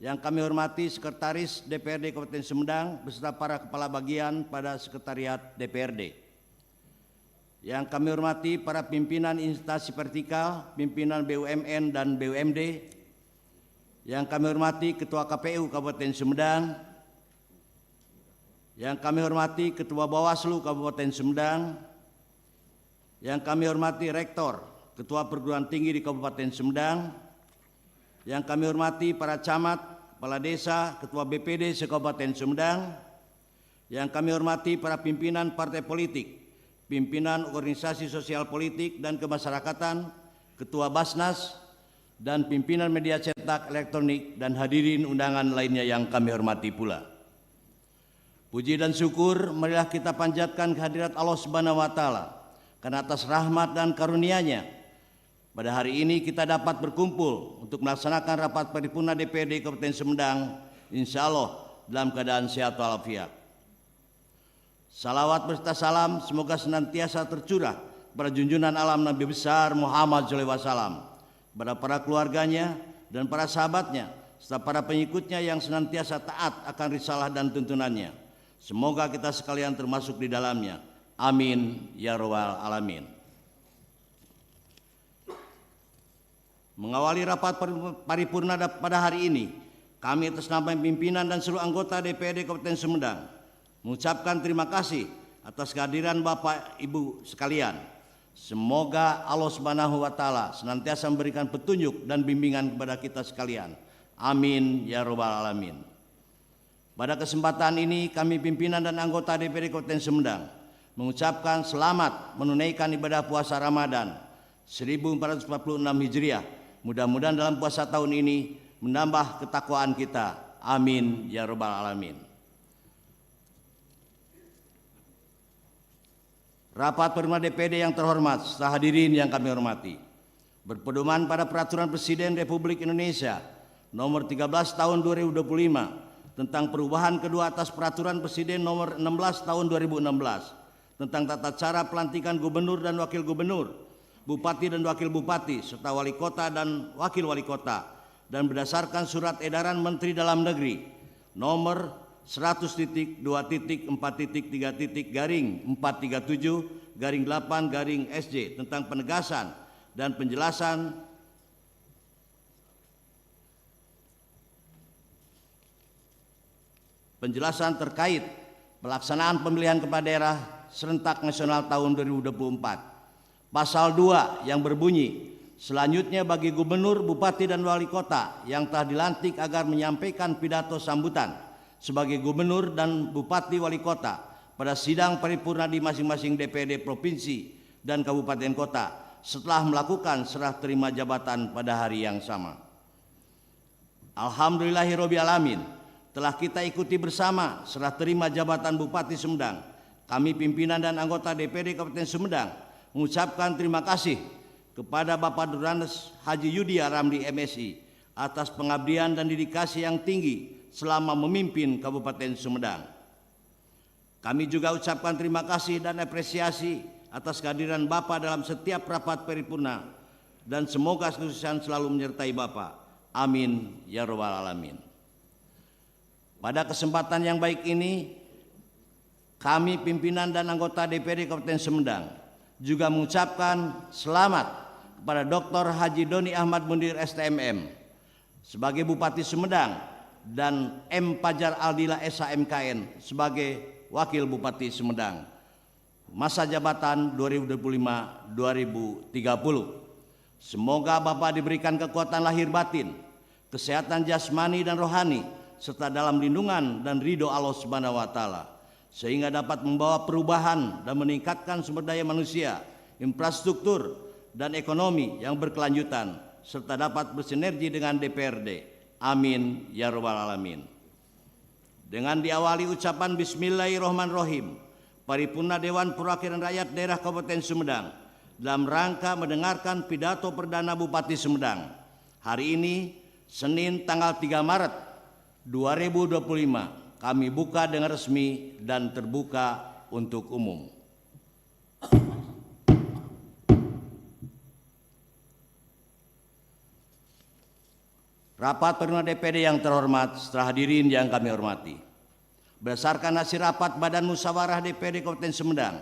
F: Yang kami hormati Sekretaris DPRD Kabupaten Sumedang beserta para kepala bagian pada Sekretariat DPRD. Yang kami hormati para pimpinan instansi vertikal, pimpinan BUMN dan BUMD. Yang kami hormati Ketua KPU Kabupaten Sumedang. Yang kami hormati Ketua Bawaslu Kabupaten Sumedang. Yang kami hormati Rektor, Ketua Perguruan Tinggi di Kabupaten Sumedang. Yang kami hormati para camat, kepala desa, ketua BPD se-Kabupaten Sumedang. Yang kami hormati para pimpinan partai politik, pimpinan organisasi sosial politik dan kemasyarakatan, ketua Basnas, dan pimpinan media cetak elektronik dan hadirin undangan lainnya yang kami hormati pula. Puji dan syukur marilah kita panjatkan kehadirat Allah Subhanahu wa Ta'ala karena atas rahmat dan karunia-Nya pada hari ini kita dapat berkumpul untuk melaksanakan rapat paripurna DPRD Kabupaten Sumedang, insya Allah dalam keadaan sehat walafiat. Salawat berserta salam semoga senantiasa tercurah pada junjungan alam Nabi besar Muhammad SAW, pada para keluarganya dan para sahabatnya, serta para pengikutnya yang senantiasa taat akan risalah dan tuntunannya. Semoga kita sekalian termasuk di dalamnya. Amin ya rabbal alamin. Mengawali rapat paripurna pada hari ini, kami atas nama pimpinan dan seluruh anggota DPRD Kabupaten Sumedang mengucapkan terima kasih atas kehadiran Bapak Ibu sekalian. Semoga Allah Subhanahu wa Ta'ala senantiasa memberikan petunjuk dan bimbingan kepada kita sekalian. Amin ya rabbal alamin. Pada kesempatan ini kami pimpinan dan anggota DPRD Kabupaten Sumedang mengucapkan selamat menunaikan ibadah puasa Ramadan 1446 Hijriah. Mudah-mudahan dalam puasa tahun ini menambah ketakwaan kita. Amin ya rabbal alamin. Rapat paripurna DPD yang terhormat, serta hadirin yang kami hormati. Berpedoman pada Peraturan Presiden Republik Indonesia Nomor 13 Tahun 2025 tentang perubahan kedua atas Peraturan Presiden Nomor 16 Tahun 2016 tentang tata cara pelantikan gubernur dan wakil gubernur, bupati dan wakil bupati, serta wali kota dan wakil wali kota, dan berdasarkan surat edaran Menteri Dalam Negeri nomor 100.2.3.437/8-SJ tentang penegasan dan penjelasan terkait pelaksanaan pemilihan kepala daerah serentak nasional tahun 2024. Pasal 2 yang berbunyi, selanjutnya bagi gubernur, bupati dan wali kota yang telah dilantik agar menyampaikan pidato sambutan sebagai gubernur dan bupati wali kota pada sidang paripurna di masing-masing DPRD provinsi dan kabupaten kota setelah melakukan serah terima jabatan pada hari yang sama. Alhamdulillahirabbil alamin, telah kita ikuti bersama serah terima jabatan Bupati Sumedang. Kami pimpinan dan anggota DPRD Kabupaten Sumedang mengucapkan terima kasih kepada Bapak Durrandes Haji Yudi Ramli MSI atas pengabdian dan dedikasi yang tinggi selama memimpin Kabupaten Sumedang. Kami juga ucapkan terima kasih dan apresiasi atas kehadiran Bapak dalam setiap rapat paripurna dan semoga kesuksesan selalu menyertai Bapak. Amin ya rabbal alamin. Pada kesempatan yang baik ini, kami pimpinan dan anggota DPRD Kabupaten Sumedang juga mengucapkan selamat kepada Dr. Haji Doni Ahmad Mundir STMM sebagai Bupati Sumedang dan M. Pajar Aldila SHMKN sebagai Wakil Bupati Sumedang masa jabatan 2025-2030. Semoga Bapak diberikan kekuatan lahir batin, kesehatan jasmani dan rohani, serta dalam lindungan dan ridho Allah Subhanahu wa Ta'ala, sehingga dapat membawa perubahan dan meningkatkan sumber daya manusia, infrastruktur, dan ekonomi yang berkelanjutan serta dapat bersinergi dengan DPRD. Amin ya rabbal alamin. Dengan diawali ucapan Bismillahirrahmanirrahim, Paripurna Dewan Perwakilan Rakyat Daerah Kabupaten Sumedang dalam rangka mendengarkan pidato Perdana Bupati Sumedang hari ini, Senin tanggal 3 Maret 2025, kami buka dengan resmi dan terbuka untuk umum. Rapat Paripurna DPD yang terhormat, setelah hadirin yang kami hormati. Berdasarkan hasil rapat Badan Musyawarah DPD Kabupaten Sumedang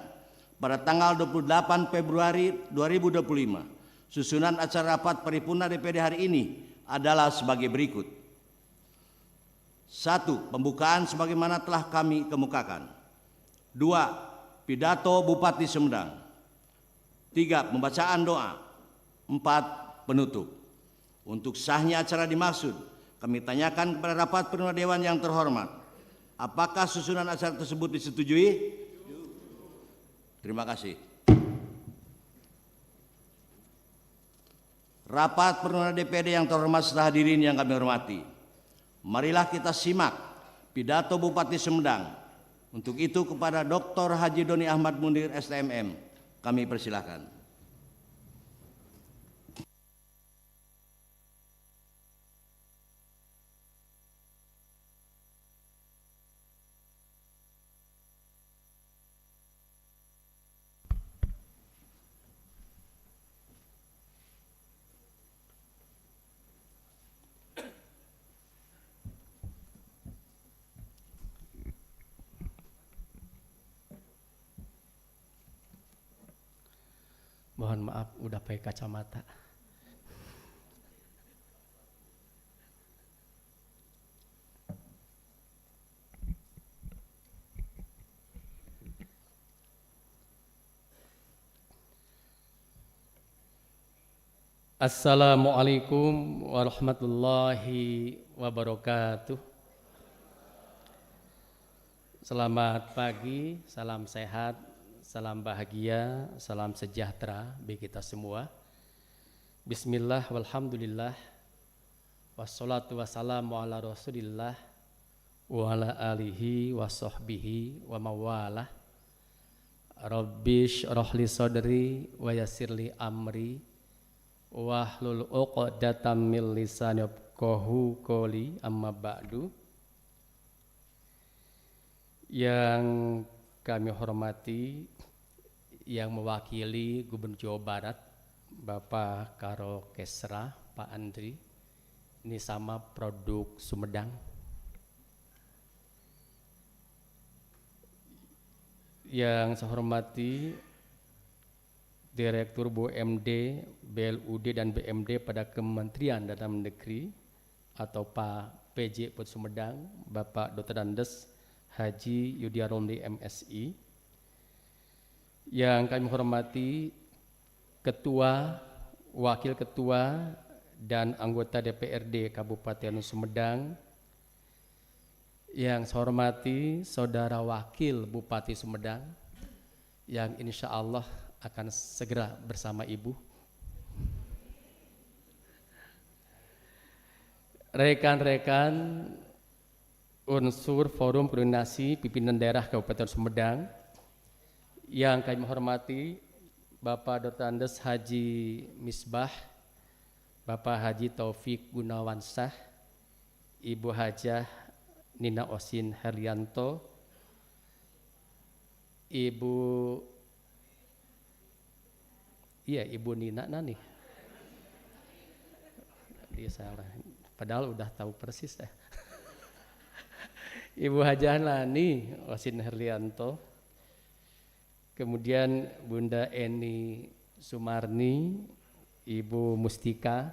F: pada tanggal 28 Februari 2025, susunan acara rapat Paripurna DPD hari ini adalah sebagai berikut. 1. Pembukaan sebagaimana telah kami kemukakan. 2. Pidato Bupati Sumedang. 3. Pembacaan doa. 4. Penutup. Untuk sahnya acara dimaksud, kami tanyakan kepada rapat Paripurna Dewan yang terhormat, apakah susunan acara tersebut disetujui? Terima kasih. Rapat Paripurna DPD yang terhormat, setelah hadirin yang kami hormati, marilah kita simak pidato Bupati Sumedang. Untuk itu kepada Dr. Haji Doni Ahmad Munir STMM, kami persilahkan.
G: Mohon maaf udah pakai kacamata. Assalamualaikum warahmatullahi wabarakatuh. Selamat pagi, salam sehat, salam bahagia, salam sejahtera bagi kita semua. Bismillah walhamdulillah, wassalatu wassalamu ala rasulillah, wa ala alihi wa sahbihi wa mawalah. Rabbi syrah li sadri wa yassir li amri wahlul uqdatam min lisani yafqahu qawli, amma ba'du. Yang kami hormati, yang mewakili Gubernur Jawa Barat Bapak Karo Kesra Pak Andri, ini sama produk Sumedang. Yang saya hormati Direktur BUMD, BLUD dan BMD pada Kementerian Dalam Negeri atau Pak PJ Put Sumedang, Bapak Dr. Andes Haji Yudiarondi MSI. Yang kami hormati Ketua, Wakil Ketua dan anggota DPRD Kabupaten Sumedang. Yang saya hormati Saudara Wakil Bupati Sumedang yang insya Allah akan segera bersama Ibu. Rekan-rekan unsur Forum Koordinasi Pimpinan Daerah Kabupaten Sumedang yang kami hormati Bapak Dr. Andes Haji Misbah, Bapak Haji Taufik Gunawansah, Ibu Hajah Nina Osin Herlianto, Ibu Nina nani? Dia salah. Padahal udah tahu persis ya. Ibu Hajah Lani Osin Herlianto, kemudian Bunda Eni Sumarni, Ibu Mustika,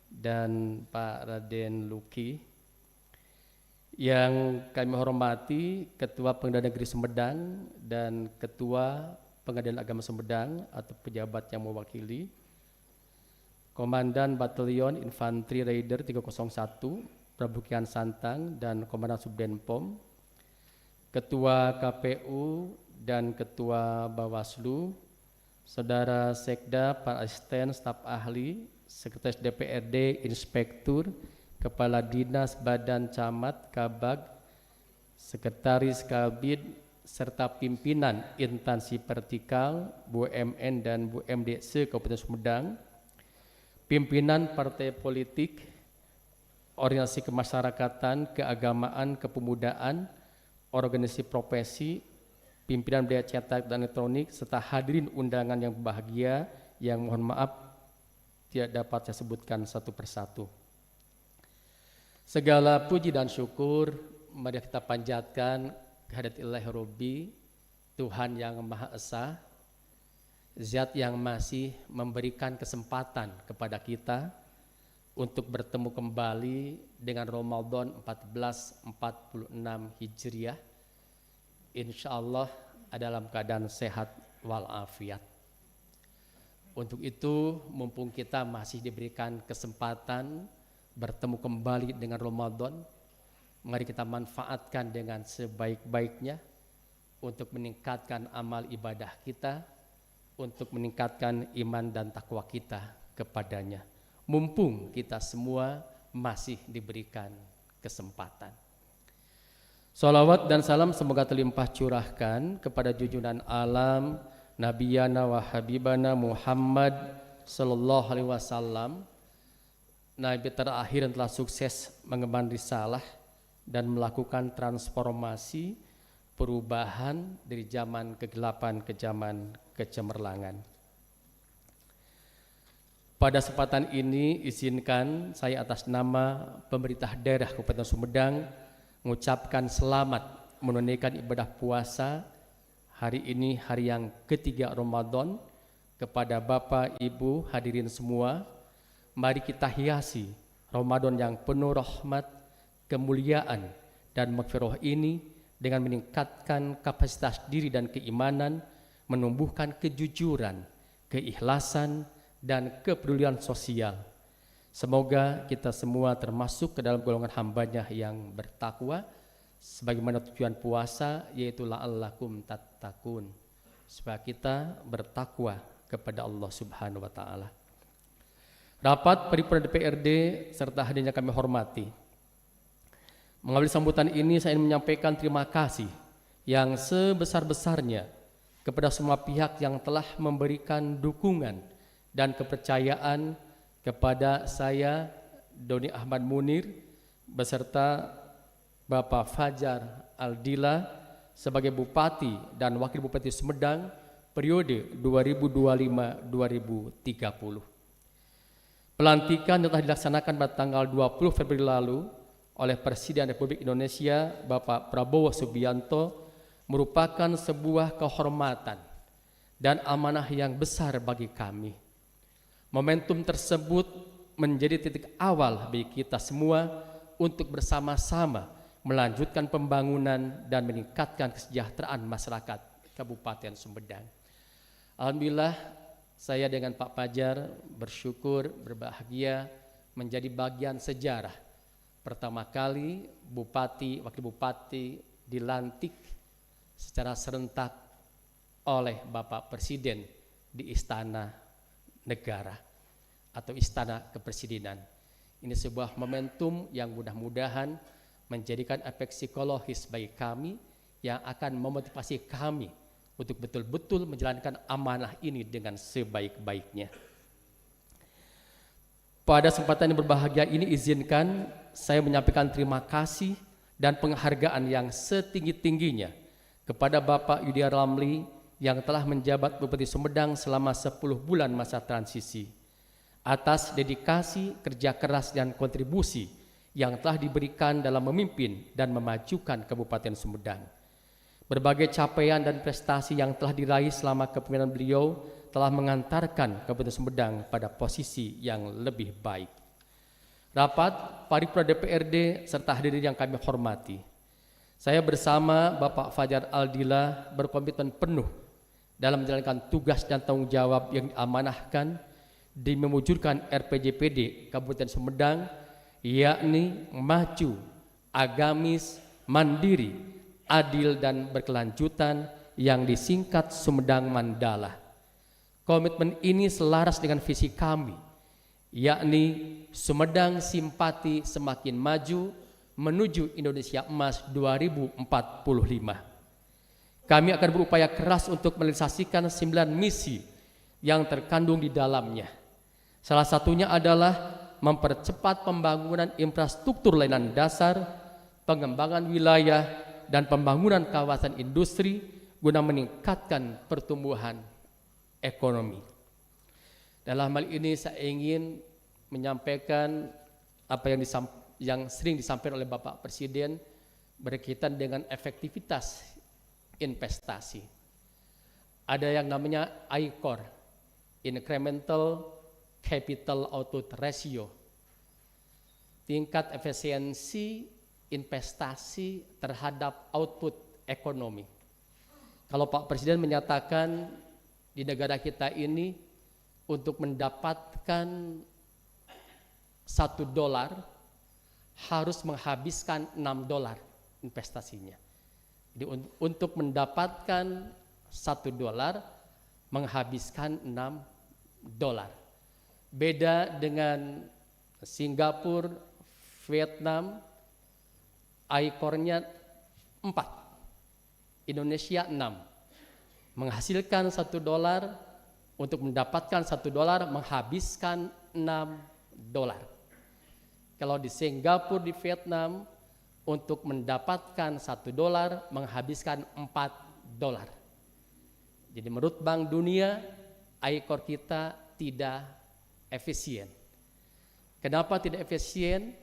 G: dan Pak Raden Luki. Yang kami hormati Ketua Pengadilan Negeri Sumedang dan Ketua Pengadilan Agama Sumedang atau pejabat yang mewakili, Komandan Batalion Infanteri Raider 301 Prabu Kian Santang dan Komandan Subdenpom, Ketua KPU dan Ketua Bawaslu, Saudara Sekda, para asisten, staf ahli, Sekretaris DPRD, Inspektur, Kepala Dinas Badan Camat, Kabag, Sekretaris Kabid, serta pimpinan instansi vertikal, BUMN dan BUMD se-Kabupaten Sumedang, pimpinan partai politik, organisasi kemasyarakatan, keagamaan, kepemudaan, organisasi profesi, pimpinan media cetak dan elektronik, serta hadirin undangan yang berbahagia yang mohon maaf tidak dapat saya sebutkan satu persatu. Segala puji dan syukur mari kita panjatkan kehadirat Ilahi Rabbi, Tuhan yang Maha Esa, Zat yang masih memberikan kesempatan kepada kita untuk bertemu kembali dengan Ramadan 1446 Hijriah, insya Allah dalam keadaan sehat walafiat. Untuk itu, mumpung kita masih diberikan kesempatan bertemu kembali dengan Ramadan, mari kita manfaatkan dengan sebaik-baiknya untuk meningkatkan amal ibadah kita, untuk meningkatkan iman dan takwa kita kepadanya. Mumpung kita semua masih diberikan kesempatan. Salawat dan salam semoga terlimpah curahkan kepada junjungan alam Nabiyana wa Habibana Muhammad sallallahu alaihi wasallam, Nabi terakhir yang telah sukses mengemban risalah dan melakukan transformasi perubahan dari zaman kegelapan ke zaman kecemerlangan. Pada kesempatan ini izinkan saya atas nama pemerintah daerah Kabupaten Sumedang mengucapkan selamat menunaikan ibadah puasa hari ini, hari yang ketiga Ramadan, kepada Bapak, Ibu, hadirin semua. Mari kita hiasi Ramadan yang penuh rahmat, kemuliaan, dan maghfirah ini dengan meningkatkan kapasitas diri dan keimanan, menumbuhkan kejujuran, keikhlasan, dan kepedulian sosial. Semoga kita semua termasuk ke dalam golongan hambanya yang bertakwa, sebagaimana tujuan puasa yaitu la'allakum tattaqun, supaya kita bertakwa kepada Allah Subhanahu wa taala. Rapat paripurna DPRD serta hadirnya kami hormati. Mengambil sambutan ini saya ingin menyampaikan terima kasih yang sebesar-besarnya kepada semua pihak yang telah memberikan dukungan dan kepercayaan kepada saya, Doni Ahmad Munir, beserta Bapak Fajar Aldila sebagai Bupati dan Wakil Bupati Sumedang periode 2025-2030. Pelantikan yang telah dilaksanakan pada tanggal 20 Februari lalu oleh Presiden Republik Indonesia Bapak Prabowo Subianto merupakan sebuah kehormatan dan amanah yang besar bagi kami. Momentum tersebut menjadi titik awal bagi kita semua untuk bersama-sama melanjutkan pembangunan dan meningkatkan kesejahteraan masyarakat Kabupaten Sumedang. Alhamdulillah, saya dengan Pak Fajar bersyukur, berbahagia menjadi bagian sejarah. Pertama kali Bupati, Wakil Bupati dilantik secara serentak oleh Bapak Presiden di Istana Negara atau Istana Kepresidenan. Ini sebuah momentum yang mudah-mudahan menjadikan efek psikologis bagi kami yang akan memotivasi kami untuk betul-betul menjalankan amanah ini dengan sebaik-baiknya. Pada kesempatan yang berbahagia ini izinkan saya menyampaikan terima kasih dan penghargaan yang setinggi-tingginya kepada Bapak Yudi Ramli yang telah menjabat Bupati Sumedang selama 10 bulan masa transisi, atas dedikasi, kerja keras, dan kontribusi yang telah diberikan dalam memimpin dan memajukan Kabupaten Sumedang. Berbagai capaian dan prestasi yang telah diraih selama kepemimpinan beliau telah mengantarkan Kabupaten Sumedang pada posisi yang lebih baik. Rapat paripurna DPRD serta hadirin yang kami hormati, saya bersama Bapak Fajar Aldila berkomitmen penuh dalam menjalankan tugas dan tanggung jawab yang diamanahkan di mewujudkan RPJPD Kabupaten Sumedang, yakni maju, agamis, mandiri, adil, dan berkelanjutan yang disingkat Sumedang Mandala. Komitmen ini selaras dengan visi kami, yakni Sumedang Simpati Semakin Maju menuju Indonesia Emas 2045. Kami akan berupaya keras untuk merealisasikan 9 misi yang terkandung di dalamnya. Salah satunya adalah mempercepat pembangunan infrastruktur layanan dasar, pengembangan wilayah, dan pembangunan kawasan industri guna meningkatkan pertumbuhan ekonomi. Dalam hal ini saya ingin menyampaikan apa yang sering disampaikan oleh Bapak Presiden berkaitan dengan efektivitas investasi. Ada yang namanya ICOR, Incremental Capital Output Ratio, tingkat efisiensi investasi terhadap output ekonomi. Kalau Pak Presiden menyatakan di negara kita ini untuk mendapatkan $1 harus menghabiskan $6 investasinya. Jadi untuk mendapatkan $1 menghabiskan $6. Beda dengan Singapura, Vietnam, ICOR-nya 4, Indonesia 6. Menghasilkan $1, untuk mendapatkan $1 menghabiskan $6. Kalau di Singapura, di Vietnam, untuk mendapatkan $1 menghabiskan $4. Jadi menurut Bank Dunia, ICOR kita tidak efisien. Kenapa tidak efisien?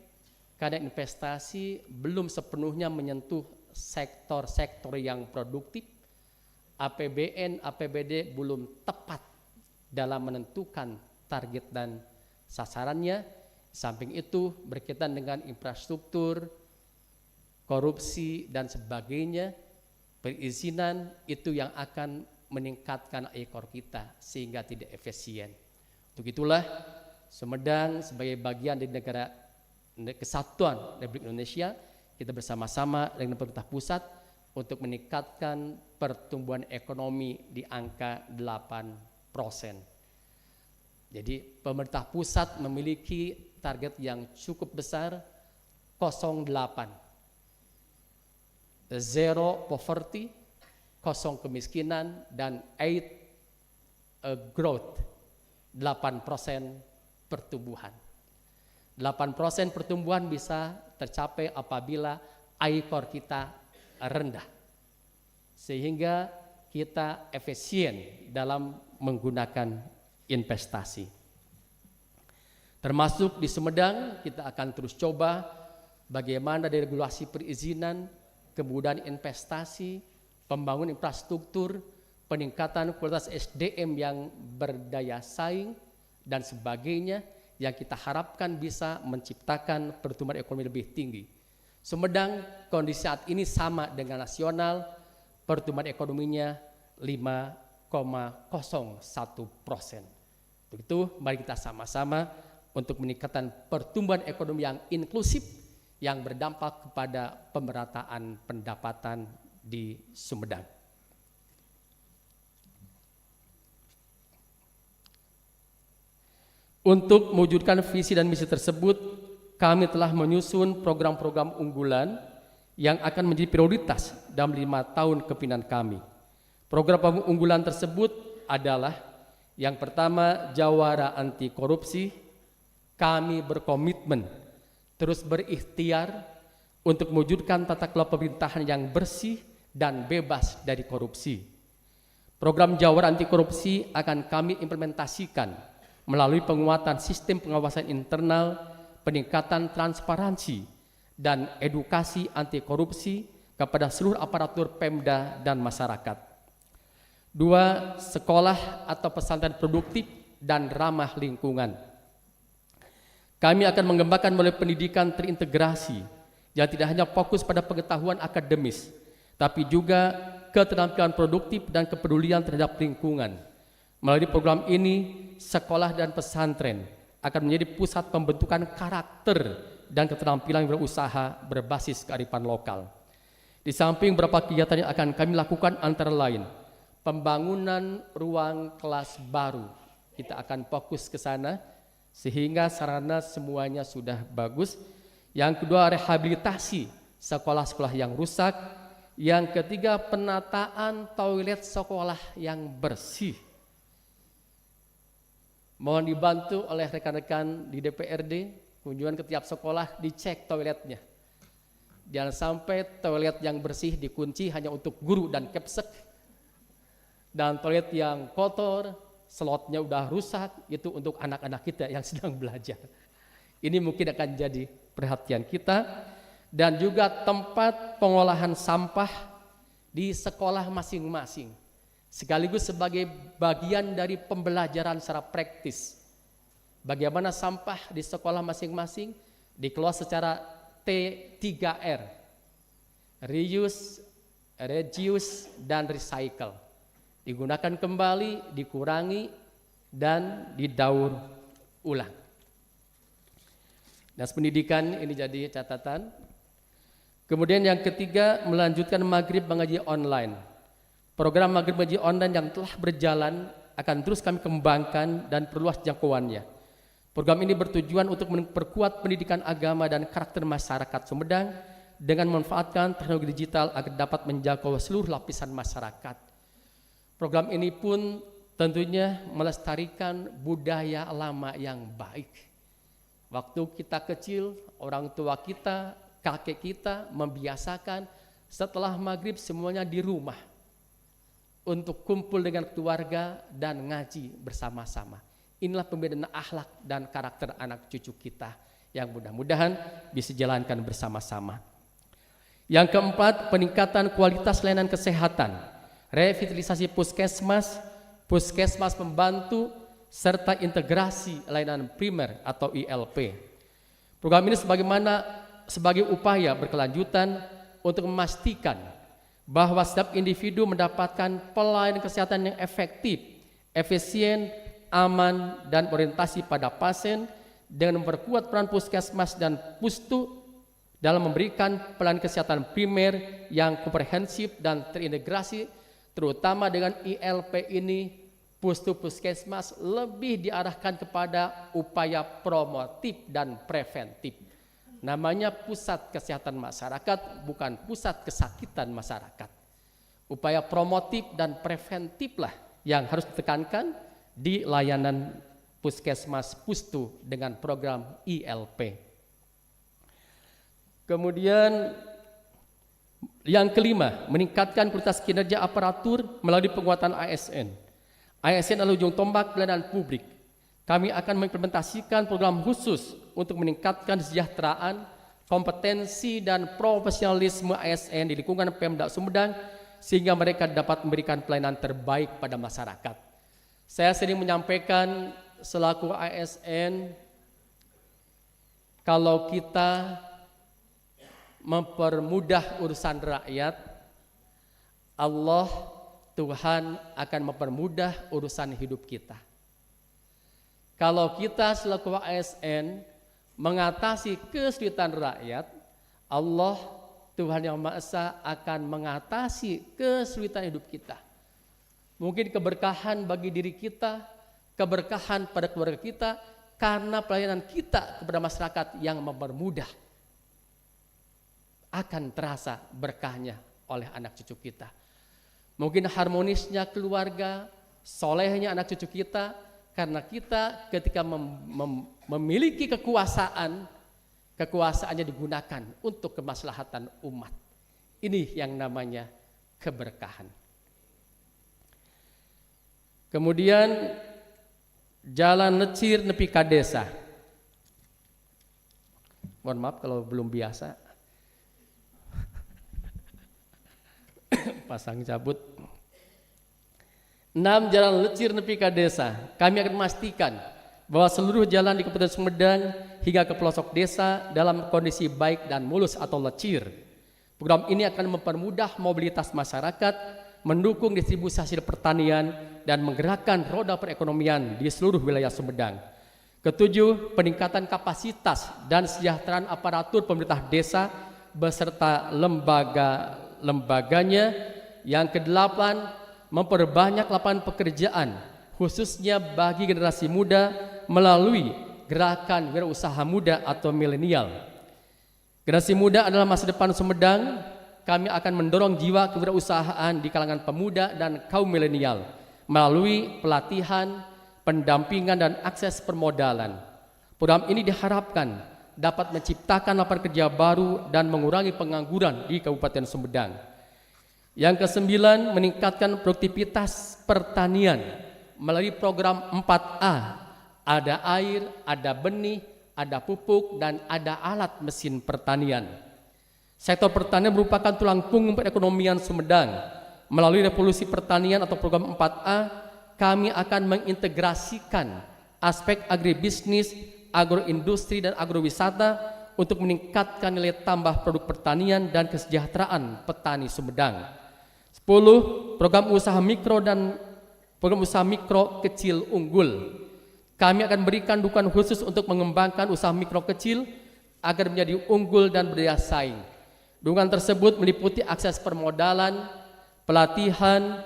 G: Karena investasi belum sepenuhnya menyentuh sektor-sektor yang produktif. APBN, APBD belum tepat dalam menentukan target dan sasarannya. Samping itu berkaitan dengan infrastruktur, korupsi dan sebagainya, perizinan itu yang akan meningkatkan ICOR kita sehingga tidak efisien. Untuk itulah Sumedang sebagai bagian dari negara kesatuan Republik Indonesia, kita bersama-sama dengan pemerintah pusat untuk meningkatkan pertumbuhan ekonomi di angka 8%. Jadi pemerintah pusat memiliki target yang cukup besar, 08, zero poverty, kosong kemiskinan, dan 8 growth, 8% pertumbuhan. 8% pertumbuhan bisa tercapai apabila ICOR kita rendah, sehingga kita efisien dalam menggunakan investasi. Termasuk di Sumedang kita akan terus coba bagaimana dari regulasi perizinan, kemudahan investasi, pembangunan infrastruktur, peningkatan kualitas SDM yang berdaya saing, dan sebagainya yang kita harapkan bisa menciptakan pertumbuhan ekonomi lebih tinggi. Sumedang kondisi saat ini sama dengan nasional, pertumbuhan ekonominya 5,01%. Untuk itu mari kita sama-sama untuk meningkatkan pertumbuhan ekonomi yang inklusif yang berdampak kepada pemerataan pendapatan di Sumedang. Untuk mewujudkan visi dan misi tersebut, kami telah menyusun program-program unggulan yang akan menjadi prioritas dalam 5 tahun kepemimpinan kami. Program unggulan tersebut adalah yang pertama, Jawara Anti Korupsi. Kami berkomitmen terus berikhtiar untuk mewujudkan tata kelola pemerintahan yang bersih dan bebas dari korupsi. Program Jawara Anti Korupsi akan kami implementasikan melalui penguatan sistem pengawasan internal, peningkatan transparansi, dan edukasi anti korupsi kepada seluruh aparatur Pemda dan masyarakat. 2. Sekolah atau pesantren produktif dan ramah lingkungan. Kami akan mengembangkan melalui pendidikan terintegrasi yang tidak hanya fokus pada pengetahuan akademis, tapi juga keterampilan produktif dan kepedulian terhadap lingkungan. Melalui program ini, sekolah dan pesantren akan menjadi pusat pembentukan karakter dan keterampilan berusaha berbasis kearifan lokal. Di samping beberapa kegiatan yang akan kami lakukan antara lain, pembangunan ruang kelas baru. Kita akan fokus ke sana sehingga sarana semuanya sudah bagus. Yang kedua, rehabilitasi sekolah-sekolah yang rusak. Yang ketiga, penataan toilet sekolah yang bersih. Mohon dibantu oleh rekan-rekan di DPRD, kunjungan ke tiap sekolah dicek toiletnya. Jangan sampai toilet yang bersih dikunci hanya untuk guru dan kepsek, dan toilet yang kotor, slotnya udah rusak, itu untuk anak-anak kita yang sedang belajar. Ini mungkin akan jadi perhatian kita. Dan juga tempat pengolahan sampah di sekolah masing-masing, sekaligus sebagai bagian dari pembelajaran secara praktis. Bagaimana sampah di sekolah masing-masing dikelola secara T3R, reuse, reduce, dan recycle. Digunakan kembali, dikurangi, dan didaur ulang. Dan pendidikan ini jadi catatan. Kemudian yang ketiga, melanjutkan maghrib mengaji online. Program maghrib mengaji online yang telah berjalan akan terus kami kembangkan dan perluas jangkauannya. Program ini bertujuan untuk memperkuat pendidikan agama dan karakter masyarakat Sumedang dengan memanfaatkan teknologi digital agar dapat menjangkau seluruh lapisan masyarakat. Program ini pun tentunya melestarikan budaya lama yang baik. Waktu kita kecil, orang tua kita, kakek kita membiasakan setelah maghrib semuanya di rumah untuk kumpul dengan keluarga dan ngaji bersama-sama. Inilah pembinaan akhlak dan karakter anak cucu kita yang mudah-mudahan bisa jalankan bersama-sama. Yang keempat, peningkatan kualitas layanan kesehatan, revitalisasi puskesmas, puskesmas pembantu, serta integrasi layanan primer atau ILP. Program ini sebagai upaya berkelanjutan untuk memastikan bahwa setiap individu mendapatkan pelayanan kesehatan yang efektif, efisien, aman, dan orientasi pada pasien dengan memperkuat peran puskesmas dan pustu dalam memberikan pelayanan kesehatan primer yang komprehensif dan terintegrasi, terutama dengan ILP ini. Pustu puskesmas lebih diarahkan kepada upaya promotif dan preventif. Namanya pusat kesehatan masyarakat, bukan pusat kesakitan masyarakat. Upaya promotif dan preventif lah yang harus ditekankan di layanan puskesmas pustu dengan program ILP. Kemudian yang kelima, meningkatkan kualitas kinerja aparatur melalui penguatan ASN. ASN adalah ujung tombak pelayanan publik. Kami akan mengimplementasikan program khusus untuk meningkatkan kesejahteraan, kompetensi, dan profesionalisme ASN di lingkungan Pemda Sumedang sehingga mereka dapat memberikan pelayanan terbaik pada masyarakat. Saya sering menyampaikan selaku ASN, kalau kita mempermudah urusan rakyat, Allah Tuhan akan mempermudah urusan hidup kita. Kalau kita selaku ASN mengatasi kesulitan rakyat, Allah Tuhan Yang Maha Esa akan mengatasi kesulitan hidup kita. Mungkin keberkahan bagi diri kita, keberkahan pada keluarga kita, karena pelayanan kita kepada masyarakat yang mempermudah. Akan terasa berkahnya oleh anak cucu kita. Mungkin harmonisnya keluarga, solehnya anak cucu kita, karena kita ketika memiliki kekuasaan, kekuasaannya digunakan untuk kemaslahatan umat. Ini yang namanya keberkahan. Kemudian jalan lecir nepi ka desa. Mohon maaf kalau belum biasa. Pasang cabut. 6, jalan lecir nepi ka desa. Kami akan memastikan bahwa seluruh jalan di Kabupaten Sumedang hingga ke pelosok desa dalam kondisi baik dan mulus atau lecir. Program ini akan mempermudah mobilitas masyarakat, mendukung distribusi hasil pertanian, dan menggerakkan roda perekonomian di seluruh wilayah Sumedang. Ketujuh, peningkatan kapasitas dan kesejahteraan aparatur pemerintah desa beserta lembaganya. Yang kedelapan, memperbanyak lapangan pekerjaan, khususnya bagi generasi muda melalui gerakan wirausaha muda atau milenial. Generasi muda adalah masa depan Sumedang. Kami akan mendorong jiwa kewirausahaan di kalangan pemuda dan kaum milenial melalui pelatihan, pendampingan, dan akses permodalan. Program ini diharapkan dapat menciptakan lapangan kerja baru dan mengurangi pengangguran di Kabupaten Sumedang. Yang kesembilan, meningkatkan produktivitas pertanian melalui program 4A. Ada air, ada benih, ada pupuk, dan ada alat mesin pertanian. Sektor pertanian merupakan tulang punggung perekonomian Sumedang. Melalui revolusi pertanian atau program 4A, kami akan mengintegrasikan aspek agribisnis, agroindustri, dan agrowisata untuk meningkatkan nilai tambah produk pertanian dan kesejahteraan petani Sumedang. 10. Program usaha mikro dan program usaha mikro kecil unggul. Kami akan berikan dukungan khusus untuk mengembangkan usaha mikro kecil agar menjadi unggul dan berdaya saing. Dukungan tersebut meliputi akses permodalan, pelatihan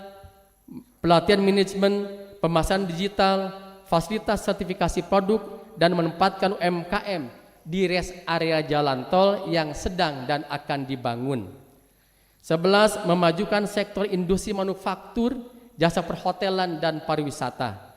G: manajemen, pemasaran digital, fasilitas sertifikasi produk, dan menempatkan UMKM di rest area jalan tol yang sedang dan akan dibangun. 11. Memajukan sektor industri manufaktur, jasa perhotelan, dan pariwisata.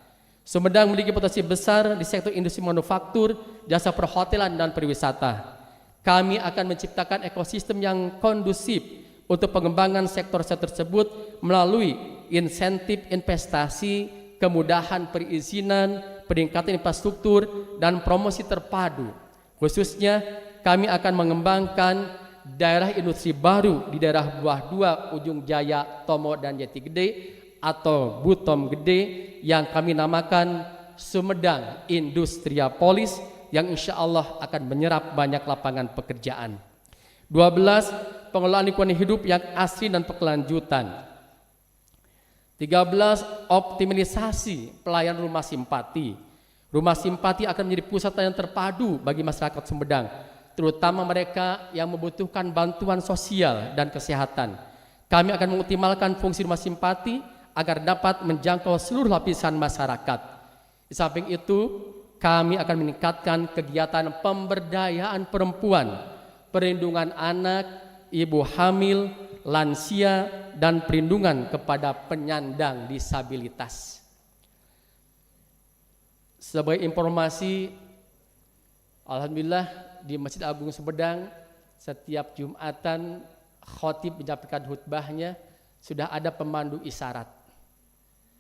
G: Sumedang memiliki potensi besar di sektor industri manufaktur, jasa perhotelan, dan pariwisata. Kami akan menciptakan ekosistem yang kondusif untuk pengembangan sektor-sektor tersebut melalui insentif investasi, kemudahan perizinan, peningkatan infrastruktur, dan promosi terpadu. Khususnya kami akan mengembangkan daerah industri baru di daerah Buah Dua, Ujung Jaya, Tomo, dan Jati Gede atau Butom Gede yang kami namakan Sumedang Industriapolis, yang insya Allah akan menyerap banyak lapangan pekerjaan. 12. Pengelolaan lingkungan hidup yang asri dan berkelanjutan. 13. Optimalisasi pelayanan rumah simpati. Rumah simpati akan menjadi pusat yang terpadu bagi masyarakat Sumedang, terutama mereka yang membutuhkan bantuan sosial dan kesehatan. Kami akan mengoptimalkan fungsi rumah simpati agar dapat menjangkau seluruh lapisan masyarakat. Di samping itu, kami akan meningkatkan kegiatan pemberdayaan perempuan, perlindungan anak, ibu hamil, lansia, dan perlindungan kepada penyandang disabilitas. Sebagai informasi, alhamdulillah di Masjid Agung Sumedang setiap Jumatan khotib menyampaikan khutbahnya sudah ada pemandu isyarat,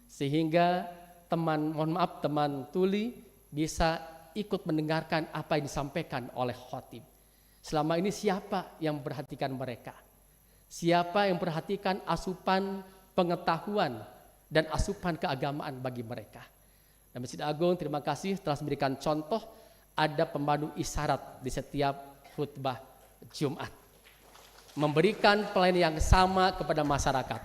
G: sehingga teman tuli bisa ikut mendengarkan apa yang disampaikan oleh khotib. Selama ini siapa yang memperhatikan mereka? Siapa yang memperhatikan asupan pengetahuan dan asupan keagamaan bagi mereka? Dan Masjid Agung terima kasih telah memberikan contoh, ada pemandu isyarat di setiap khutbah Jumat, memberikan pelayanan yang sama kepada masyarakat.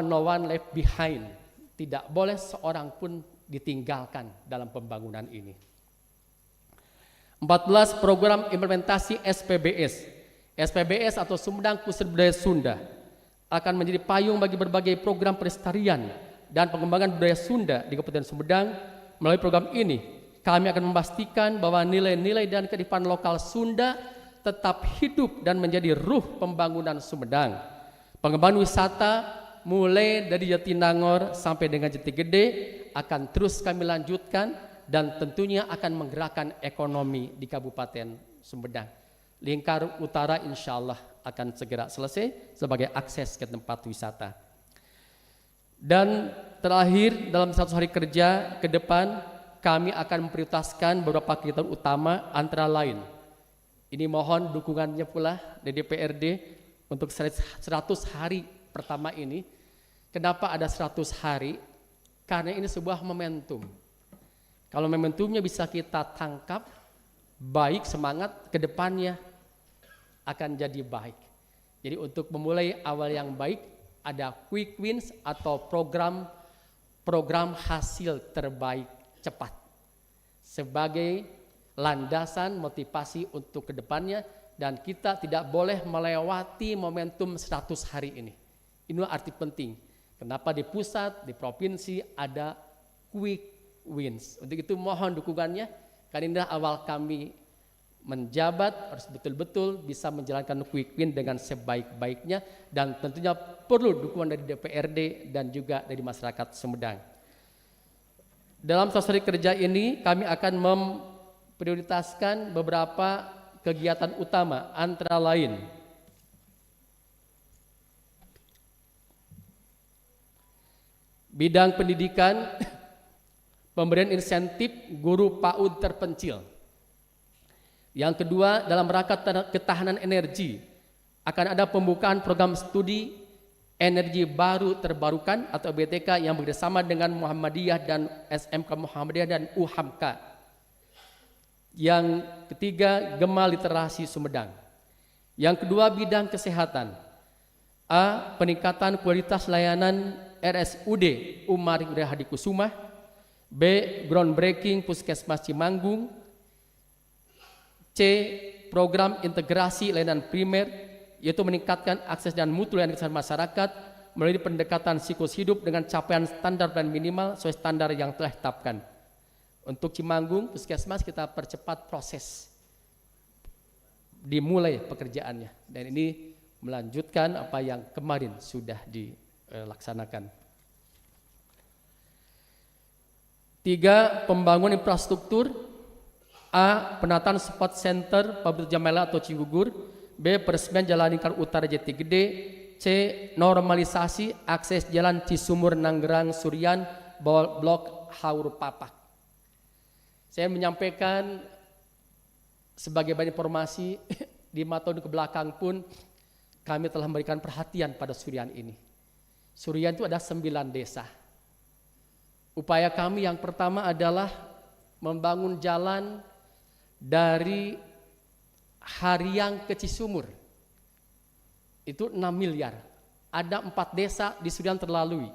G: No one left behind, tidak boleh seorang pun ditinggalkan dalam pembangunan ini. 14. Program implementasi SPBS. SPBS atau Sumedang Pusat Budaya Sunda akan menjadi payung bagi berbagai program pelestarian dan pengembangan budaya Sunda di Kabupaten Sumedang. Melalui program ini, kami akan memastikan bahwa nilai-nilai dan kearifan lokal Sunda tetap hidup dan menjadi ruh pembangunan Sumedang. Pengembangan wisata mulai dari Jatinangor sampai dengan Jati Gede akan terus kami lanjutkan dan tentunya akan menggerakkan ekonomi di Kabupaten Sumedang. Lingkar Utara insya Allah akan segera selesai sebagai akses ke tempat wisata. Dan terakhir, dalam 100 hari kerja ke depan kami akan memprioritaskan beberapa kegiatan utama, antara lain ini mohon dukungannya pula dari DPRD untuk 100 hari pertama ini. Kenapa ada 100 hari? Karena ini sebuah momentum. Kalau momentumnya bisa kita tangkap baik, semangat ke depannya akan jadi baik. Jadi untuk memulai awal yang baik, ada quick wins atau program hasil terbaik cepat sebagai landasan motivasi untuk ke depannya, dan kita tidak boleh melewati momentum 100 hari ini. Ini arti penting. Kenapa di pusat, di provinsi ada quick wins. Untuk itu mohon dukungannya, karena inilah awal kami menjabat, harus betul-betul bisa menjalankan quick win dengan sebaik-baiknya, dan tentunya perlu dukungan dari DPRD dan juga dari masyarakat Sumedang. Dalam 100 hari kerja ini kami akan memprioritaskan beberapa kegiatan utama, antara lain bidang pendidikan, pemberian insentif guru PAUD terpencil. Yang kedua, dalam rangka ketahanan energi akan ada pembukaan program studi energi baru terbarukan atau BTK yang bekerjasama dengan Muhammadiyah dan SMK Muhammadiyah dan UHAMKA. Yang ketiga, Gema Literasi Sumedang. Yang kedua, bidang kesehatan. A. Peningkatan kualitas layanan RSUD Umar Ibn Hadikusumah. B. Groundbreaking Puskesmas Cimanggung. C. Program integrasi layanan primer, yaitu meningkatkan akses dan mutu layanan kesehatan masyarakat melalui pendekatan siklus hidup dengan capaian standar dan minimal sesuai standar yang telah ditetapkan. Untuk Cimanggung, Puskesmas kita percepat proses dimulai pekerjaannya, dan ini melanjutkan apa yang kemarin sudah dilaksanakan. 3. Pembangunan infrastruktur. A. Penataan spot center Pabrik Jamela atau Cigugur. B. Peresmian Jalan Lingkar Utara Jati Gede. C. Normalisasi akses Jalan Cisumur Nanggerang Surian Blok Haur Papak. Saya menyampaikan sebagai banyak informasi, di 5 tahun kebelakang pun kami telah memberikan perhatian pada Surian ini. Surian itu ada 9 desa. Upaya kami yang pertama adalah membangun jalan dari Hariang ke Cisumur. Itu 6 miliar. Ada 4 desa di Surian terlalui.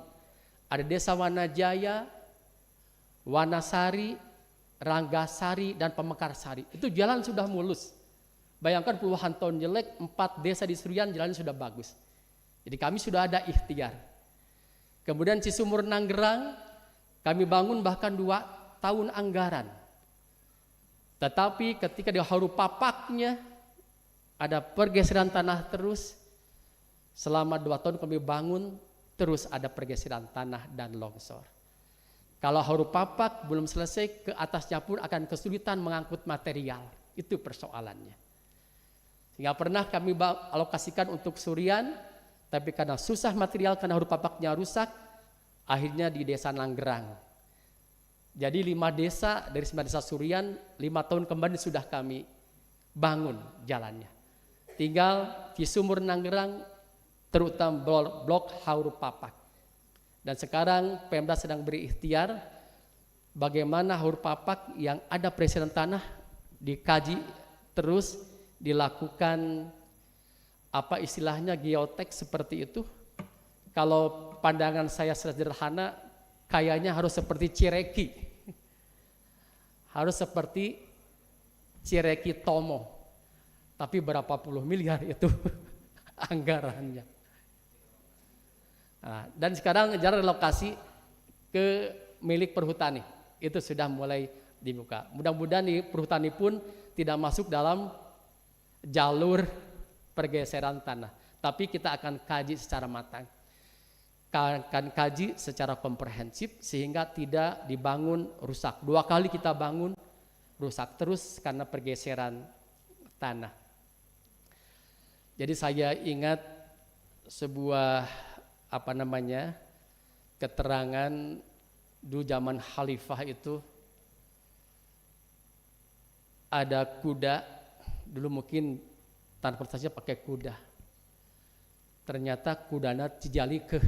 G: Ada desa Wanajaya, Wanasari, Ranggasari, dan Pemekarsari. Itu jalan sudah mulus. Bayangkan puluhan tahun jelek, 4 desa di Surian jalannya sudah bagus. Jadi kami sudah ada ikhtiar. Kemudian Cisumur Nanggerang kami bangun bahkan 2 tahun anggaran. Tetapi ketika di Haur Papaknya ada pergeseran tanah terus. Selama 2 tahun kami bangun, terus ada pergeseran tanah dan longsor. Kalau Haur Papak belum selesai, ke atasnya pun akan kesulitan mengangkut material. Itu persoalannya. Sehingga pernah kami alokasikan untuk Surian, tapi karena susah material, karena Haur Papaknya rusak, akhirnya di desa Nanggerang. Jadi 5 desa dari 9 desa Surian, 5 tahun kembali sudah kami bangun jalannya. Tinggal Cisumur Nanggerang, terutama blok Haur Papak. Dan sekarang Pemda sedang berikhtiar bagaimana Haur Papak yang ada pergeseran tanah dikaji terus, dilakukan apa istilahnya geotek seperti itu. Kalau pandangan saya sederhana, kayaknya harus seperti Cireki. Harus seperti Cireki Tomo. Tapi berapa puluh miliar itu anggarannya. Nah, dan sekarang jalan relokasi ke milik perhutani. Itu sudah mulai dibuka. Mudah-mudahan di perhutani pun tidak masuk dalam jalur pergeseran tanah. Tapi kita akan kaji secara matang. Akan kaji secara komprehensif sehingga tidak dibangun rusak. 2 kali kita bangun rusak terus karena pergeseran tanah. Jadi saya ingat sebuah keterangan dulu zaman khalifah itu, ada kuda, dulu mungkin transportasinya pakai kuda. Ternyata kudanya cijalike.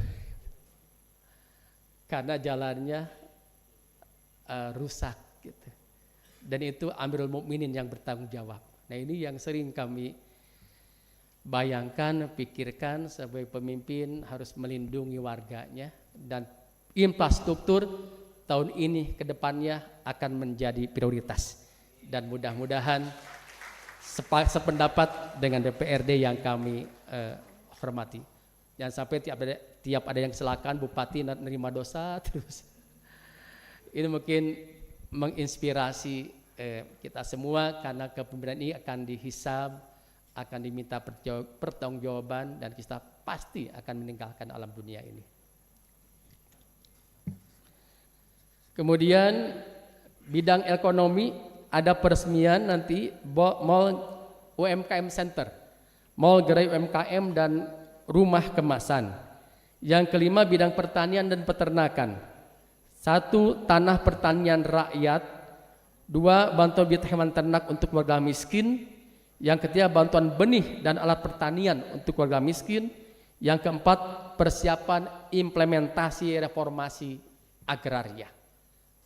G: Karena jalannya rusak gitu. Dan itu Amirul Mukminin yang bertanggung jawab. Nah, ini yang sering kami bayangkan, pikirkan sebagai pemimpin harus melindungi warganya, dan infrastruktur tahun ini ke depannya akan menjadi prioritas. Dan mudah-mudahan sependapat dengan DPRD yang kami hormati. Jangan sampai tiap ada yang kecelakaan bupati nerima dosa terus. Ini mungkin menginspirasi kita semua, karena kepemimpinan ini akan dihisab, akan diminta pertanggungjawaban, dan kita pasti akan meninggalkan alam dunia ini. Kemudian bidang ekonomi, ada peresmian nanti mall UMKM Center, mall gerai UMKM dan rumah kemasan. Yang kelima bidang pertanian dan peternakan. 1, tanah pertanian rakyat. 2, bantuan bibit hewan ternak untuk keluarga miskin. Yang ketiga bantuan benih dan alat pertanian untuk keluarga miskin. Yang keempat persiapan implementasi reformasi agraria.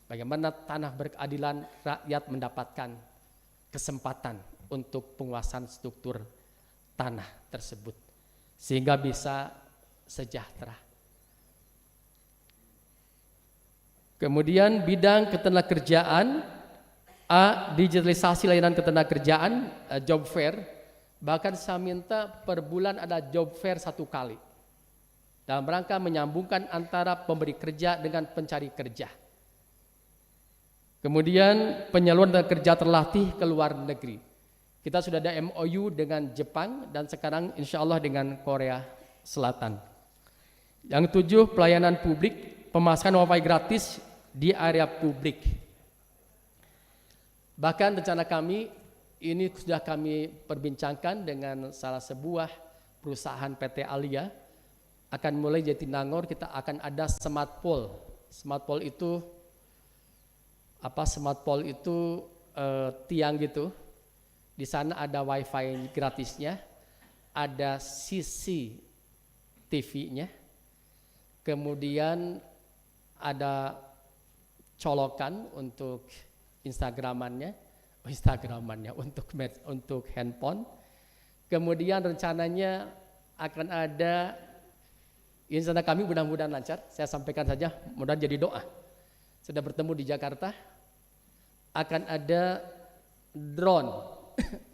G: Bagaimana tanah berkeadilan, rakyat mendapatkan kesempatan untuk penguasaan struktur tanah tersebut sehingga bisa sejahtera. Kemudian bidang ketenagakerjaan, A, digitalisasi layanan ketenagakerjaan, job fair. Bahkan saya minta per bulan ada job fair 1 kali dalam rangka menyambungkan antara pemberi kerja dengan pencari kerja. Kemudian penyaluran tenaga kerja terlatih ke luar negeri. Kita sudah ada MOU dengan Jepang dan sekarang insya Allah dengan Korea Selatan. Yang 7, pelayanan publik, pemasangan wifi gratis di area publik. Bahkan rencana kami ini sudah kami perbincangkan dengan salah sebuah perusahaan PT Alia, akan mulai Jatinangor kita akan ada smart pole. Smart pole itu smart pole itu tiang gitu. Di sana ada wifi gratisnya, ada CCTV-nya, kemudian ada colokan untuk Instagramannya untuk handphone. Kemudian rencananya akan ada, ini rencana kami mudah-mudahan lancar. Saya sampaikan saja, mudah-mudahan jadi doa. Sudah bertemu di Jakarta, akan ada drone.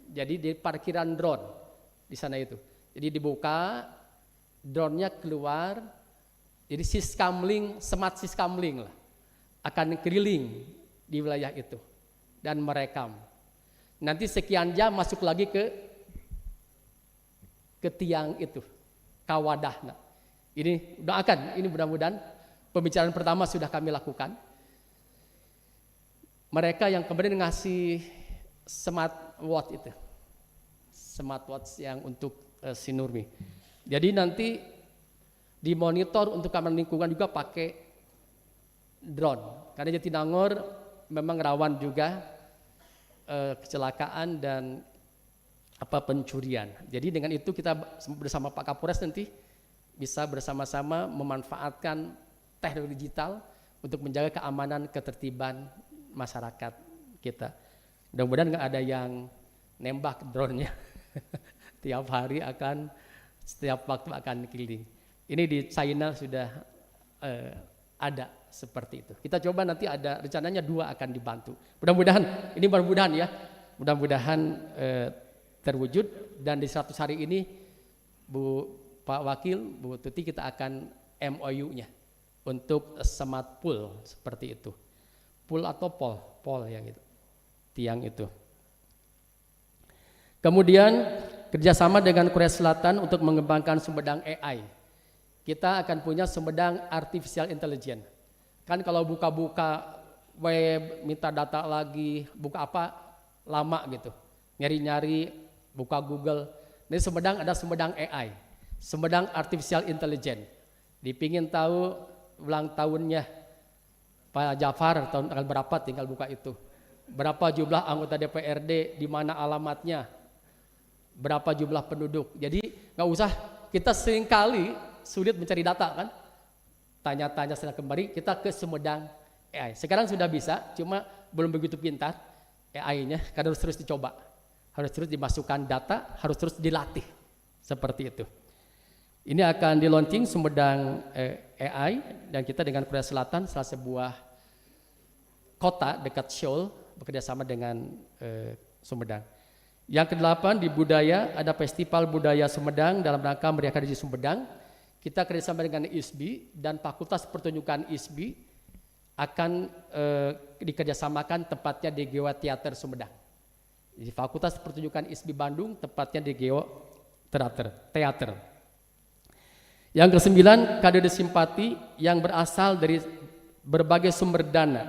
G: Jadi di parkiran drone di sana itu. Jadi dibuka, drone-nya keluar. Jadi smart siskamling lah, akan keliling di wilayah itu dan merekam. Nanti sekian jam masuk lagi ke tiang itu, kawadah. Nah, ini doakan, ini mudah-mudahan pembicaraan pertama sudah kami lakukan. Mereka yang kemudian ngasih smartwatch itu, smartwatch yang untuk Sinurmi. Jadi nanti dimonitor untuk keamanan lingkungan juga pakai drone. Karena Jatinangor memang rawan juga kecelakaan dan pencurian. Jadi dengan itu kita bersama Pak Kapolres nanti bisa bersama-sama memanfaatkan teknologi digital untuk menjaga keamanan ketertiban masyarakat kita. Mudah-mudahan nggak ada yang nembak drone-nya. Setiap waktu akan keliling. Ini di China sudah ada seperti itu. Kita coba nanti ada rencananya 2 akan dibantu. Mudah-mudahan ya. Mudah-mudahan terwujud, dan di 100 hari ini Pak Wakil, Bu Tuti, kita akan MOU-nya untuk smart pool seperti itu. Pool atau pol yang itu, tiang itu. Kemudian kerjasama dengan Korea Selatan untuk mengembangkan sumedang AI. Kita akan punya sumedang artificial intelligence. Kan kalau buka-buka web, minta data lagi, buka apa, lama gitu. Nyari-nyari, buka Google. Ini sumedang, ada sumedang AI, sumedang artificial intelligence. Dipingin tahu ulang tahunnya Pak Jafar tahun tanggal berapa, tinggal buka itu. Berapa jumlah anggota DPRD, di mana alamatnya, berapa jumlah penduduk. Jadi nggak usah, kita seringkali sulit mencari data kan. Tanya-tanya setelah kembali, kita ke sumedang AI. Sekarang sudah bisa, cuma belum begitu pintar AI-nya, karena harus terus dicoba. Harus terus dimasukkan data, harus terus dilatih. Seperti itu. Ini akan di launching sumedang AI, dan kita dengan Korea Selatan, salah sebuah kota dekat Seoul, bekerjasama dengan Sumedang. Yang ke-8 di budaya, ada Festival Budaya Sumedang dalam rangka meriahkan Hari Sumedang. kita kerjasama dengan ISBI dan Fakultas Pertunjukan ISBI akan dikerjasamakan tempatnya di Geo Teater Sumedang. Di Fakultas Pertunjukan ISBI Bandung tempatnya di Geo Teater. Yang ke-9, kado simpati yang berasal dari berbagai sumber dana.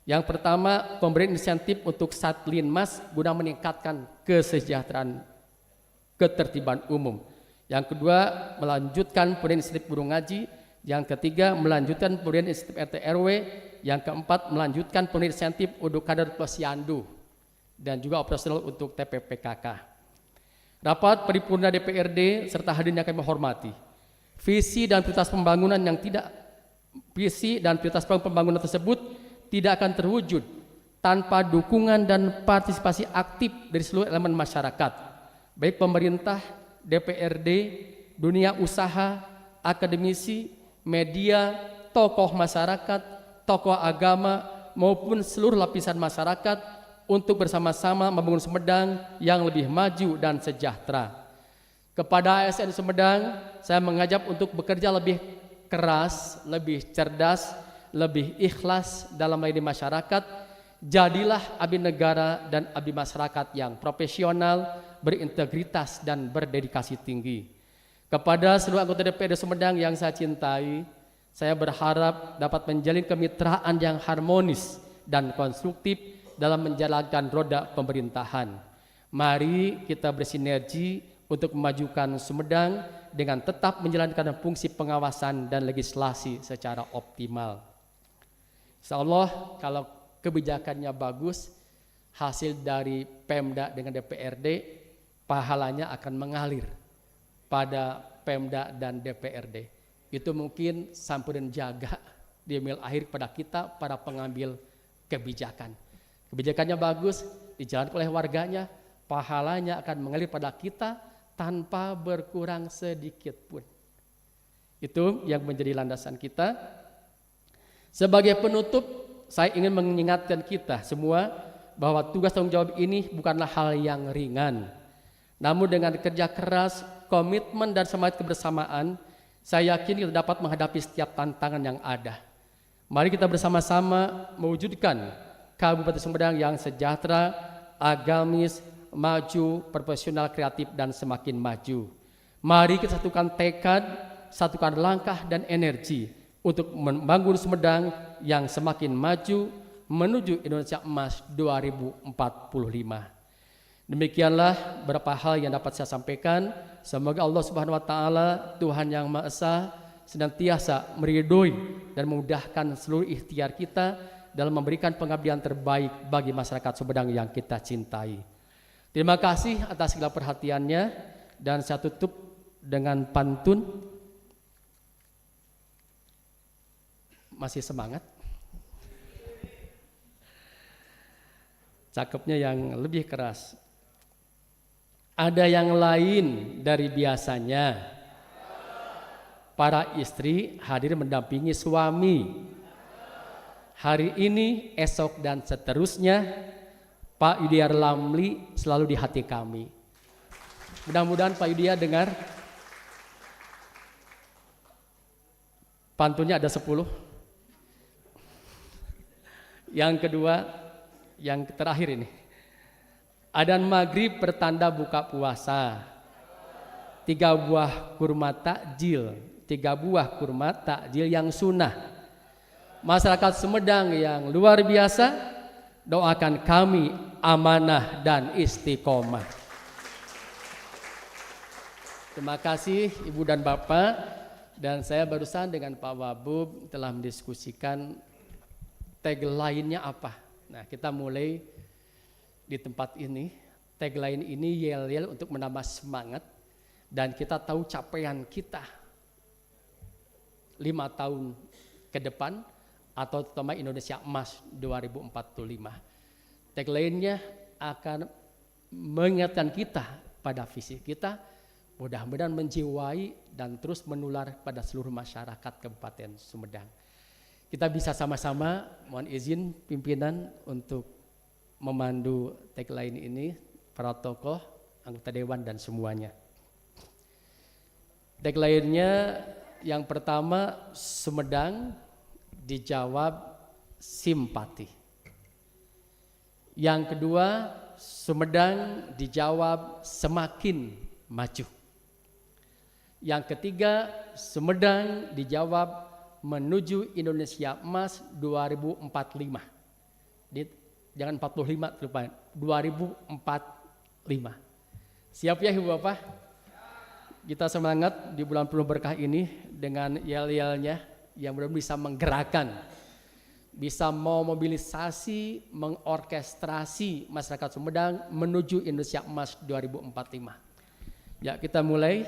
G: Yang pertama, pemberian insentif untuk Satlinmas guna meningkatkan kesejahteraan ketertiban umum. Yang kedua, melanjutkan pemberian insentif guru ngaji. Yang ketiga, melanjutkan pemberian insentif RT RW. Yang keempat, melanjutkan pemberian insentif untuk kader posyandu dan juga operasional untuk TPPKK. Rapat paripurna DPRD serta hadirin yang kami hormati. Visi dan prioritas pembangunan tersebut tidak akan terwujud tanpa dukungan dan partisipasi aktif dari seluruh elemen masyarakat, baik pemerintah, DPRD, dunia usaha, akademisi, media, tokoh masyarakat, tokoh agama, maupun seluruh lapisan masyarakat untuk bersama-sama membangun Sumedang yang lebih maju dan sejahtera. Kepada ASN Sumedang, saya mengajak untuk bekerja lebih keras, lebih cerdas, lebih ikhlas dalam melayani masyarakat. Jadilah abdi negara dan abdi masyarakat yang profesional, berintegritas dan berdedikasi tinggi. Kepada seluruh anggota DPRD Sumedang yang saya cintai, saya berharap dapat menjalin kemitraan yang harmonis dan konstruktif dalam menjalankan roda pemerintahan. Mari kita bersinergi untuk memajukan Sumedang dengan tetap menjalankan fungsi pengawasan dan legislasi secara optimal. Insya Allah kalau kebijakannya bagus, hasil dari Pemda dengan DPRD, pahalanya akan mengalir pada Pemda dan DPRD. Itu mungkin sampuran jaga di email akhir pada kita, para pengambil kebijakan. Kebijakannya bagus, dijalankan oleh warganya, pahalanya akan mengalir pada kita tanpa berkurang sedikit pun. Itu yang menjadi landasan kita. Sebagai penutup, saya ingin mengingatkan kita semua bahwa tugas tanggung jawab ini bukanlah hal yang ringan. Namun dengan kerja keras, komitmen dan semangat kebersamaan, saya yakin kita dapat menghadapi setiap tantangan yang ada. Mari kita bersama-sama mewujudkan Kabupaten Sumedang yang sejahtera, agamis, maju, profesional, kreatif, dan semakin maju. Mari kita satukan tekad, satukan langkah dan energi untuk membangun Sumedang yang semakin maju menuju Indonesia Emas 2045. Demikianlah beberapa hal yang dapat saya sampaikan. Semoga Allah Subhanahu wa taala, Tuhan yang Maha Esa, senantiasa meridhoi dan memudahkan seluruh ikhtiar kita dalam memberikan pengabdian terbaik bagi masyarakat Sumedang yang kita cintai. Terima kasih atas segala perhatiannya, dan saya tutup dengan pantun. Masih semangat? Cakepnya yang lebih keras. Ada yang lain dari biasanya. Para istri hadir mendampingi suami. Hari ini, esok, dan seterusnya, Pak Yudiar Lamli selalu di hati kami. Mudah-mudahan Pak Yudiar dengar. Pantunnya ada 10. Yang kedua, yang terakhir ini. Adzan maghrib pertanda buka puasa. 3 buah kurma takjil. 3 buah kurma takjil yang sunnah. Masyarakat Sumedang yang luar biasa, doakan kami amanah dan istiqomah. Terima kasih Ibu dan Bapak, dan saya barusan dengan Pak Wabub telah mendiskusikan tagline-nya apa. Nah, kita mulai di tempat ini. Tagline ini yel-yel untuk menambah semangat, dan kita tahu capaian kita 5 tahun ke depan atau terutama Indonesia Emas 2045. Tagline-nya akan mengingatkan kita pada visi kita, mudah-mudahan menjiwai dan terus menular pada seluruh masyarakat Kabupaten Sumedang. Kita bisa sama-sama, mohon izin pimpinan untuk memandu tagline ini, para tokoh, anggota dewan dan semuanya. Tagline-nya Yang pertama Sumedang dijawab simpati. Yang kedua Sumedang dijawab semakin maju. Yang ketiga Sumedang dijawab menuju Indonesia Emas 2045. Jangan 45 terlupa, 2045. Siap ya Ibu Bapak? Kita semangat di bulan penuh berkah ini dengan yel-yelnya yang benar-benar bisa menggerakkan, bisa memobilisasi, mengorkestrasi masyarakat Sumedang menuju Indonesia Emas 2045. Ya, kita mulai.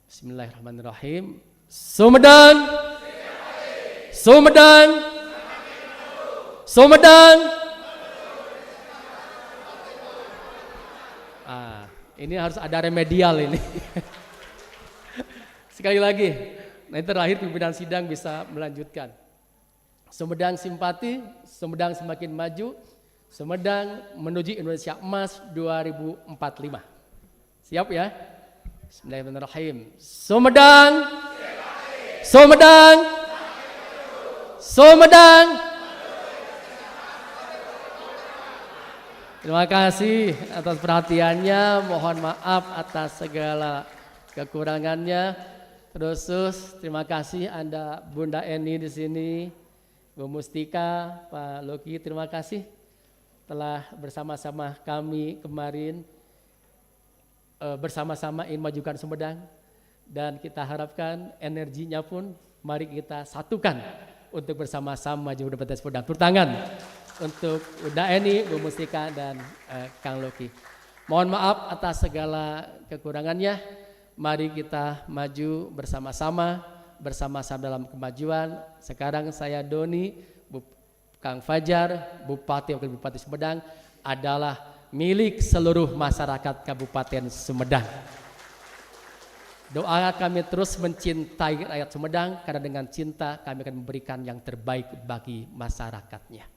G: Bismillahirrahmanirrahim. Sumedang, Sumedang, Sumedang. Ini harus ada remedial ini. Sekali lagi, nanti terakhir pimpinan sidang bisa melanjutkan. Sumedang simpati, Sumedang semakin maju, Sumedang menuju Indonesia Emas 2045. Siap ya? Bismillahirrahmanirrahim. Sumedang, Sumedang, Sumedang. Terima kasih atas perhatiannya, mohon maaf atas segala kekurangannya. Terus terima kasih Anda Bunda Eni di sini, Bu Mustika, Pak Loki, terima kasih telah bersama-sama kami kemarin bersama-sama ingin majukan Sumedang, dan kita harapkan energinya pun mari kita satukan untuk bersama-sama maju Kabupaten Sumedang. Tepuk tangan untuk Bunda Eni, Bu Mustika, dan Kang Loki. Mohon maaf atas segala kekurangannya. Mari kita maju bersama-sama dalam kemajuan. Sekarang saya Doni, Kang Fajar, Bupati Wakil Bupati Sumedang adalah milik seluruh masyarakat Kabupaten Sumedang. Doa kami terus mencintai rakyat Sumedang, karena dengan cinta kami akan memberikan yang terbaik bagi masyarakatnya.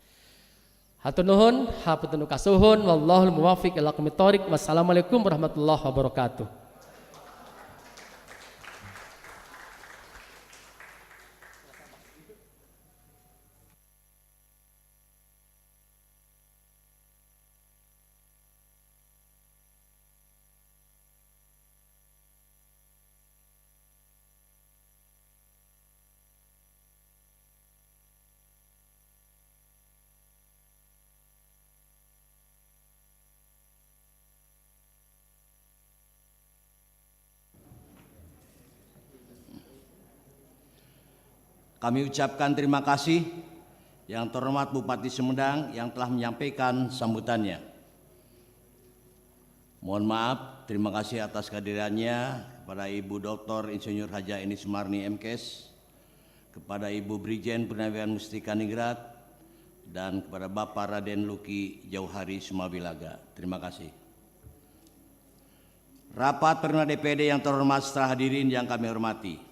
G: Hatur nuhun, hapunten kasuhun, wallahul muwaffiq ila aqwamit thoriq. Wassalamualaikum warahmatullahi wabarakatuh.
F: Kami ucapkan terima kasih yang terhormat Bupati Sumedang yang telah menyampaikan sambutannya. Mohon maaf, terima kasih atas kehadirannya kepada Ibu Dr. Insinyur Haja Eni Sumarni MKes, kepada Ibu Brigjen Purnawian Mustika Ningrat, dan kepada Bapak Raden Luki Jauhari Sumabilaga. Terima kasih. Rapat Pimpinan DPD yang terhormat setelah hadirin yang kami hormati.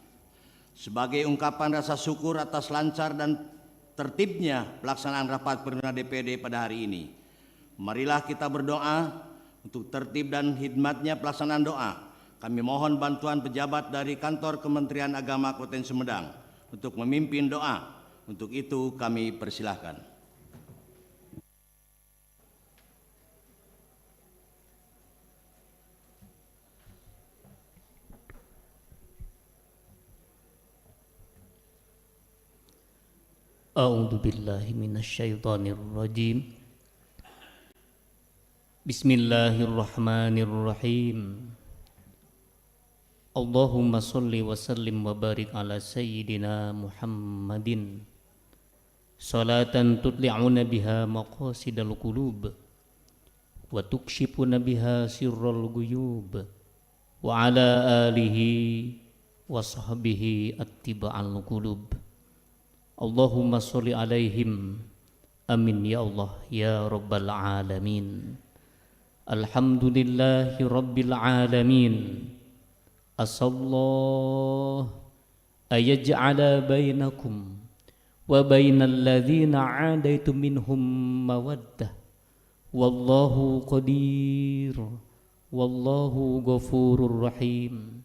F: Sebagai ungkapan rasa syukur atas lancar dan tertibnya pelaksanaan rapat pimpinan DPD pada hari ini, marilah kita berdoa untuk tertib dan hikmatnya pelaksanaan doa. Kami mohon bantuan pejabat dari Kantor Kementerian Agama Kabupaten Sumedang untuk memimpin doa. Untuk itu kami persilahkan.
H: A'udzu billahi minasyaitonir rajim. Bismillahirrahmanirrahim. Allahumma shalli wa sallim wa barik ala sayyidina Muhammadin salatan tutli'una biha maqasidal qulub wa tukshifuna biha sirral ghuyub wa ala alihi wa sahbihi attiba'al qulub. Allahumma sholli alaihim, amin ya Allah ya rabbal alamin. Alhamdulillahi rabbil alamin. Asallahu ayaj'ala bainakum wa bainal ladzina 'adaitum minhum mawaddah. Wallahu qadir, wallahu ghafurur rahim.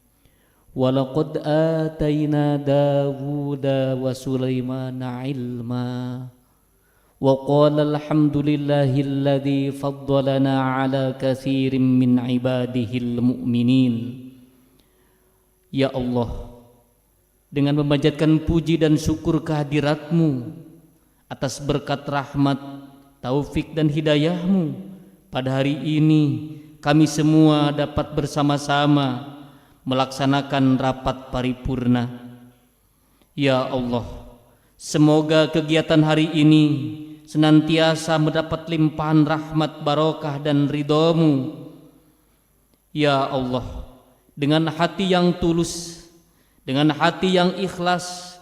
H: walaqad atayna Dawuda wa Sulaimana ilma wa qala alhamdulillahilladzi faddalana ala katsirin min ibadihil mu'minin. Ya Allah, dengan memanjatkan puji dan syukur kehadirat-Mu atas berkat rahmat, taufik dan hidayah-Mu, pada hari ini kami semua dapat bersama-sama melaksanakan rapat paripurna. Ya Allah, semoga kegiatan hari ini senantiasa mendapat limpahan rahmat, barokah dan ridho-Mu. Ya Allah, dengan hati yang tulus, dengan hati yang ikhlas,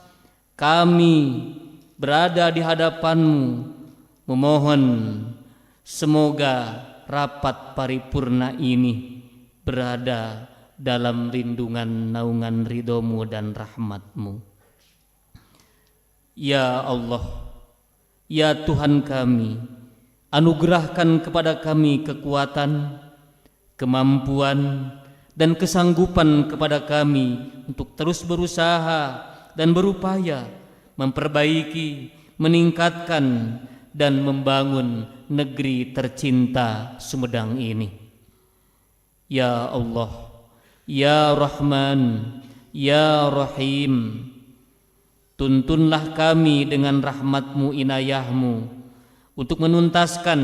H: kami berada di hadapan-Mu memohon semoga rapat paripurna ini berada dalam lindungan naungan ridho-Mu dan rahmat-Mu. Ya Allah, ya Tuhan kami, anugerahkan kepada kami kekuatan, kemampuan, dan kesanggupan kepada kami untuk terus berusaha dan berupaya memperbaiki, meningkatkan, dan membangun negeri tercinta Sumedang ini. Ya Allah, ya Rahman, ya Rahim, tuntunlah kami dengan rahmat-Mu, inayah-Mu untuk menuntaskan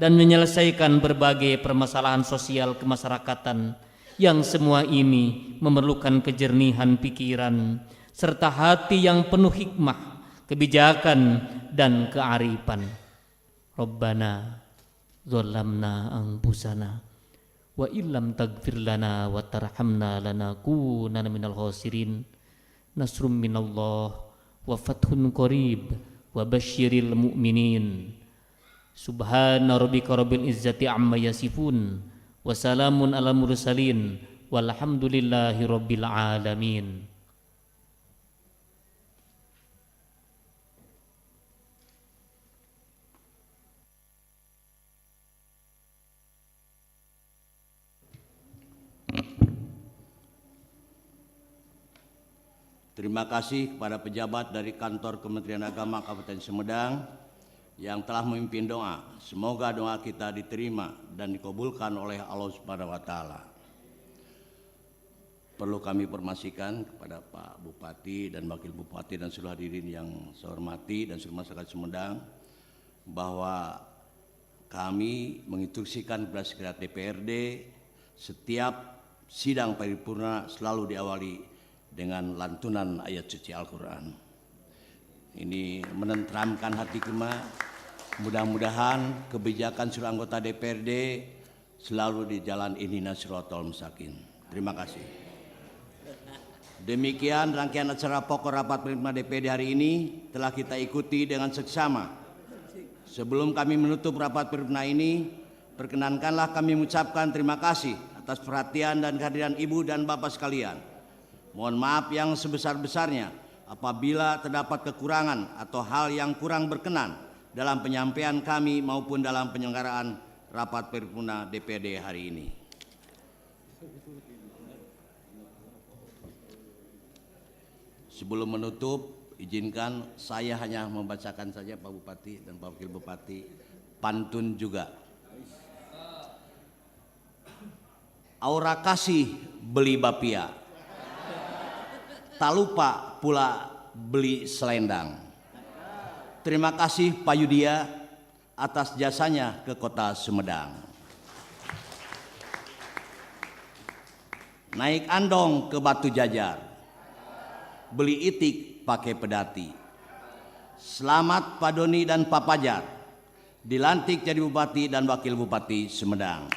H: dan menyelesaikan berbagai permasalahan sosial kemasyarakatan yang semua ini memerlukan kejernihan pikiran serta hati yang penuh hikmah, kebijakan dan kearifan. Rabbana zalamna anfusana wa illam taghfir lana wa tarhamna lanakunanna minal khasirin. Nasrum minallah wa fathun qarib wa basyiril mu'minin. Subhana rabbika rabbil izzati amma yasifun wa salamun alal mursalin walhamdulillahi rabbil alamin.
F: Terima kasih kepada pejabat dari Kantor Kementerian Agama Kabupaten Sumedang yang telah memimpin doa. Semoga doa kita diterima dan dikabulkan oleh Allah Subhanahu wa taala. Perlu kami informasikan kepada Pak Bupati dan Wakil Bupati dan seluruh hadirin yang saya hormati dan seluruh masyarakat Sumedang bahwa kami menginstruksikan kepada Sekretariat DPRD setiap sidang paripurna selalu diawali dengan lantunan ayat suci Al-Quran. Ini menenteramkan hati kita. Mudah-mudahan kebijakan seluruh anggota DPRD selalu di jalan ihdinas siratal mustaqim. Terima kasih. Demikian rangkaian acara pokok rapat paripurna DPRD hari ini telah kita ikuti dengan seksama. Sebelum kami menutup rapat paripurna ini, perkenankanlah kami mengucapkan terima kasih atas perhatian dan kehadiran Ibu dan Bapak sekalian. Mohon maaf yang sebesar-besarnya apabila terdapat kekurangan atau hal yang kurang berkenan dalam penyampaian kami maupun dalam penyelenggaraan rapat paripurna DPRD hari ini. Sebelum menutup, izinkan saya hanya membacakan saja Pak Bupati dan Pak Wakil Bupati pantun juga. Aura kasih beli bapia, tak lupa pula beli selendang. Terima kasih Pak Yudia atas jasanya ke Kota Sumedang. Naik andong ke Batu Jajar, beli itik pakai pedati. Selamat Pak Doni dan Pak Pajar dilantik jadi Bupati dan Wakil Bupati Sumedang.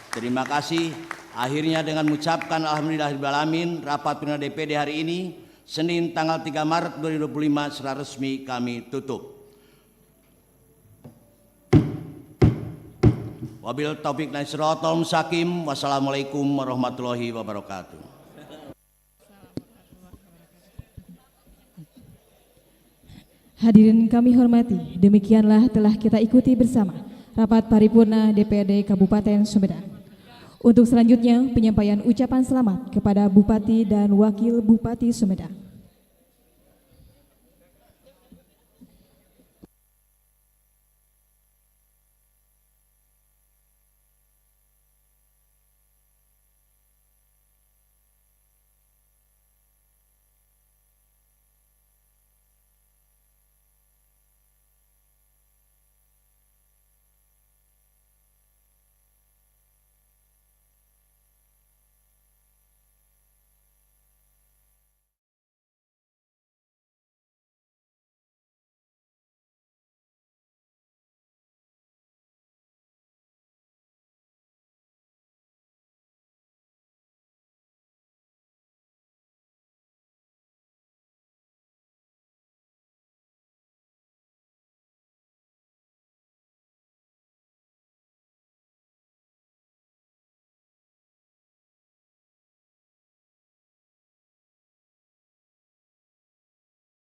F: Terima kasih. Akhirnya dengan mengucapkan alhamdulillahirrahmanirrahim, rapat paripurna DPRD hari ini Senin tanggal 3 Maret 2025 secara resmi kami tutup. Wabil taufiq dan siratal mustaqim. Wassalamualaikum warahmatullahi wabarakatuh.
A: Hadirin kami hormati, demikianlah telah kita ikuti bersama rapat paripurna DPRD Kabupaten Sumedang. Untuk selanjutnya, penyampaian ucapan selamat kepada Bupati dan Wakil Bupati Sumedang.